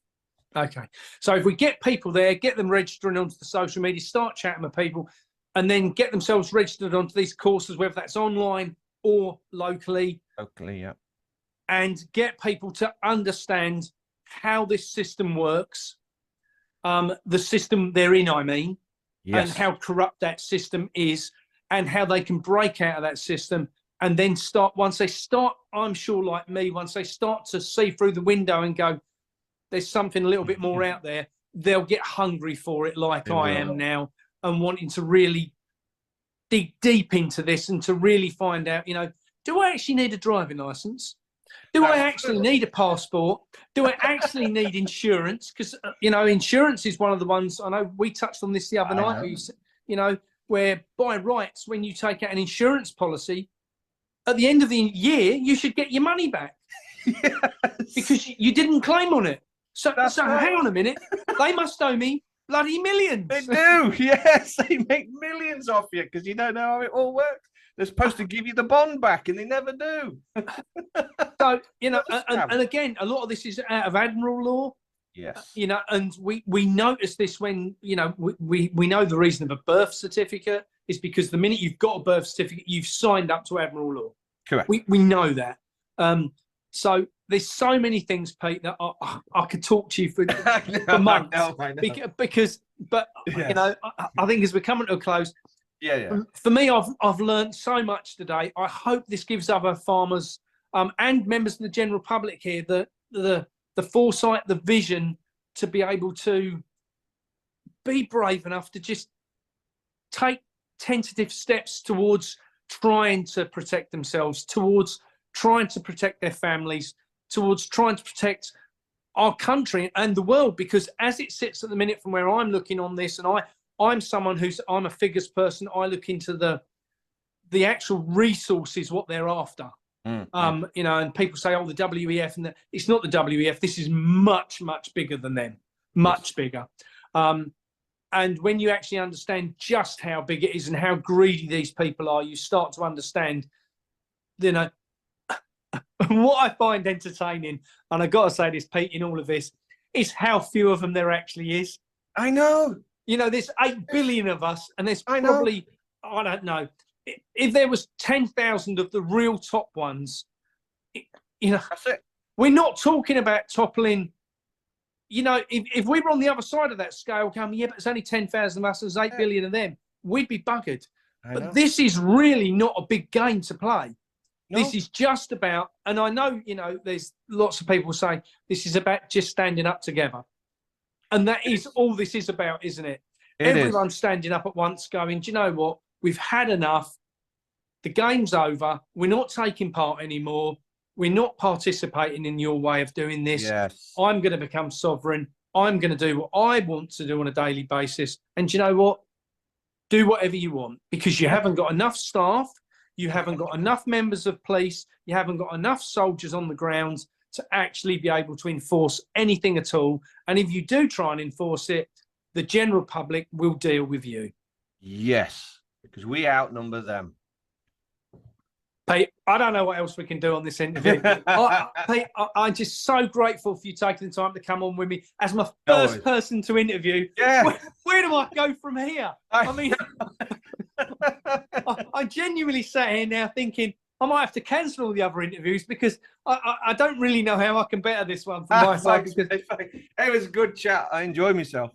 Okay. So if we get people there, get them registering onto the social media, start chatting with people, and then get themselves registered onto these courses, whether that's online or locally. Locally, yeah. And get people to understand how this system works, the system they're in, I mean, yes. and how corrupt that system is, and how they can break out of that system. And then once they start, I'm sure like me, once they start to see through the window and go, there's something a little bit more out there, they'll get hungry for it like I am now, and wanting to really dig deep into this and to really find out, do I actually need a driving license? Do I actually need a passport? Do I actually need insurance? Because, insurance is one of the ones, I know we touched on this the other night, where by rights, when you take out an insurance policy, at the end of the year, you should get your money back. Yes. Because you didn't claim on it. So hang on a minute. They must owe me bloody millions. They do. Yes, they make millions off you because you don't know how it all works. They're supposed to give you the bond back, and they never do. So, and again, a lot of this is out of admiral law. Yes. And we notice this when, we know the reason of a birth certificate is because the minute you've got a birth certificate, you've signed up to admiral law. Correct. We know that. So there's so many things, Pete, that I could talk to you for months. I know. Because yes. I think as we're coming to a close, for me, I've learned so much today. I hope this gives other farmers and members of the general public here the foresight, the vision to be able to be brave enough to just take tentative steps towards trying to protect themselves, towards trying to protect their families, towards trying to protect our country and the world. Because as it sits at the minute from where I'm looking on this, and I'm someone I'm a figures person, I look into the actual resources, what they're after. And people say, oh, the WEF, and it's not the WEF. This is much, much bigger than them, much bigger. And when you actually understand just how big it is and how greedy these people are, you start to understand, what I find entertaining, and I got to say this, Pete, in all of this, is how few of them there actually is. I know. There's 8 billion of us, and there's probably, I don't know, if there was 10,000 of the real top ones, that's it. We're not talking about toppling. If we were on the other side of that scale, but it's only 10,000 of us, there's 8 billion of them, we'd be buggered. But this is really not a big game to play. No. This is just about, and I know, there's lots of people saying this is about just standing up together. And that is all this is about, isn't it? Everyone standing up at once going, do you know what? We've had enough. The game's over. We're not taking part anymore. We're not participating in your way of doing this. Yes. I'm going to become sovereign. I'm going to do what I want to do on a daily basis. And do you know what? Do whatever you want, because you haven't got enough staff. You haven't got enough members of police. You haven't got enough soldiers on the ground to actually be able to enforce anything at all. And if you do try and enforce it, the general public will deal with you. Yes, because we outnumber them. Pete, I don't know what else we can do on this interview. Pete, I'm just so grateful for you taking the time to come on with me as my first person to interview. Yeah. Where do I go from here? I mean, I genuinely sat here now thinking I might have to cancel all the other interviews because I don't really know how I can better this one from my side. Because it was a good chat. I enjoyed myself.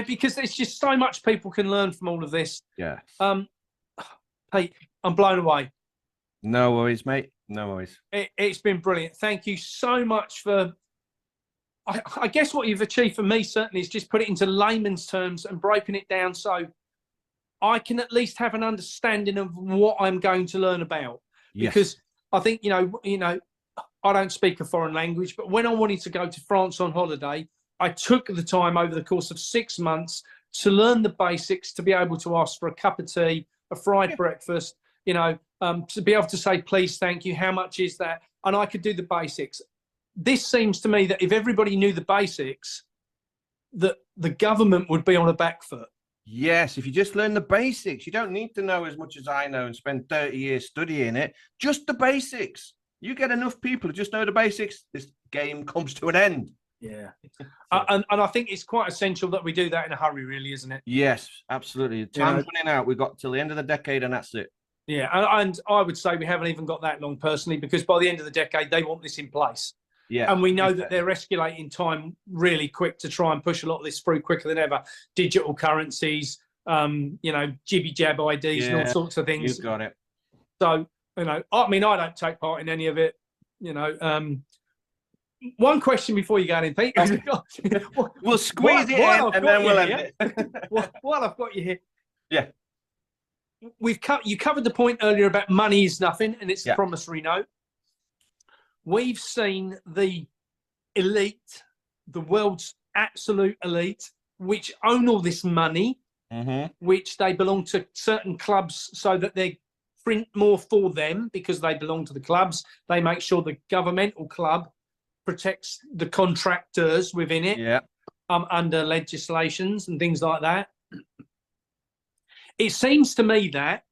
Because there's just so much people can learn from all of this. Yeah. Pete, I'm blown away. No worries, mate. No worries. It's been brilliant. Thank you so much for, I guess what you've achieved for me certainly is just put it into layman's terms and breaking it down so I can at least have an understanding of what I'm going to learn about. Yes. Because I think, I don't speak a foreign language, but when I wanted to go to France on holiday, I took the time over the course of 6 months to learn the basics, to be able to ask for a cup of tea, a fried breakfast, to be able to say, please, thank you, how much is that? And I could do the basics. This seems to me that if everybody knew the basics, that the government would be on a back foot. Yes, if you just learn the basics, you don't need to know as much as I know and spend 30 years studying it. Just the basics. You get enough people who just know the basics, this game comes to an end. Yeah. And I think it's quite essential that we do that in a hurry, really, isn't it? Yes, absolutely. Time's running out. We've got till the end of the decade and that's it. Yeah, and I would say we haven't even got that long personally, because by the end of the decade, they want this in place. Yeah. And we know that they're escalating time really quick to try and push a lot of this through quicker than ever. Digital currencies, jibby jab IDs and all sorts of things. You've got it. So, I mean, I don't take part in any of it. One question before you go in, Pete. We'll squeeze it in and then we'll end it. While I've got you here. Yeah. You covered the point earlier about money is nothing and it's a promissory note. We've seen the elite, the world's absolute elite, which own all this money, which they belong to certain clubs so that they print more for them because they belong to the clubs. They make sure the governmental club protects the contractors within it under legislations and things like that. It seems to me that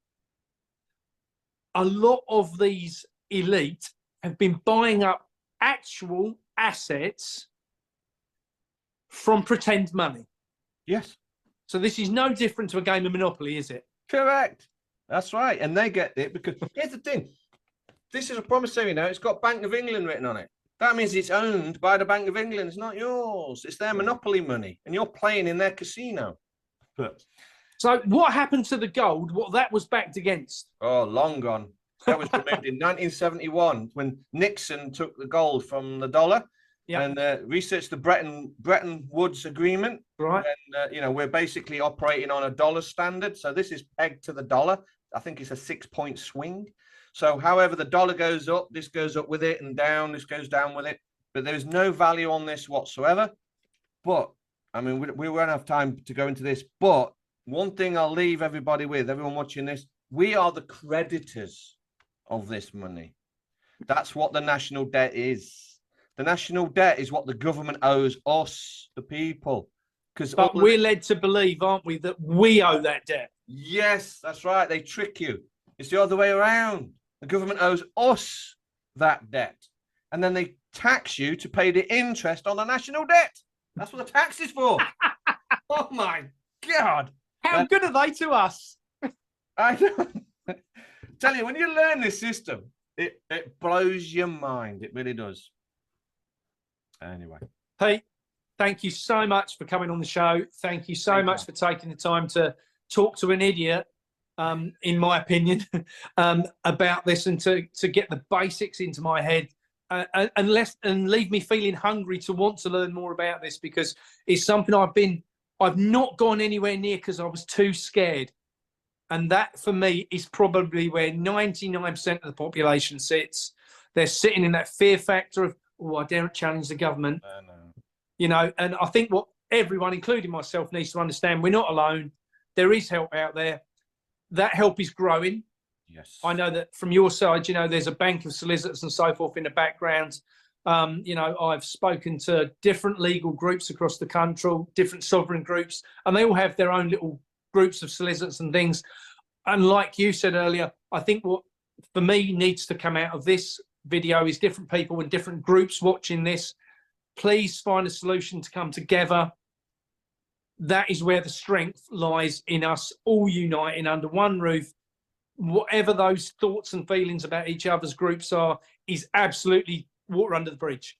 a lot of these elite have been buying up actual assets from pretend money. Yes. So this is no different to a game of Monopoly, is it? Correct. That's right. And they get it because here's the thing. This is a promissory note. It's got Bank of England written on it. That means it's owned by the Bank of England. It's not yours. It's their monopoly money. And you're playing in their casino. So what happened to the gold? What that was backed against? Oh, long gone. That was removed in 1971 when Nixon took the gold from the dollar and researched the Bretton Woods Agreement. Right. And, we're basically operating on a dollar standard. So this is pegged to the dollar. I think it's a 6-point swing. So however the dollar goes up, this goes up with it, and down, this goes down with it. But there's no value on this whatsoever. But, I mean, we won't have time to go into this. But one thing I'll leave everybody with, everyone watching this, we are the creditors of this money. That's what the national debt is. The national debt is what the government owes us, the people. But we're led to believe, aren't we, that we owe that debt? Yes, that's right. They trick you. It's the other way around. The government owes us that debt. And then they tax you to pay the interest on the national debt. That's what the tax is for. Oh, my God. How good are they to us? I know. Tell you, when you learn this system, it blows your mind. It really does. Anyway. Pete, thank you so much for coming on the show. Thank you so much for taking the time to talk to an idiot, in my opinion, about this and to get the basics into my head and leave me feeling hungry to want to learn more about this, because it's something I've not gone anywhere near because I was too scared. And that, for me, is probably where 99% of the population sits. They're sitting in that fear factor of, oh, I daren't challenge the government. And I think what everyone, including myself, needs to understand, we're not alone. There is help out there. That help is growing. Yes. I know that from your side, there's a bank of solicitors and so forth in the background. I've spoken to different legal groups across the country, different sovereign groups, and they all have their own little groups of solicitors and things. And like you said earlier, I think what for me needs to come out of this video is different people and different groups watching this. Please find a solution to come together. That is where the strength lies, in us all uniting under one roof. Whatever those thoughts and feelings about each other's groups are, is absolutely water under the bridge.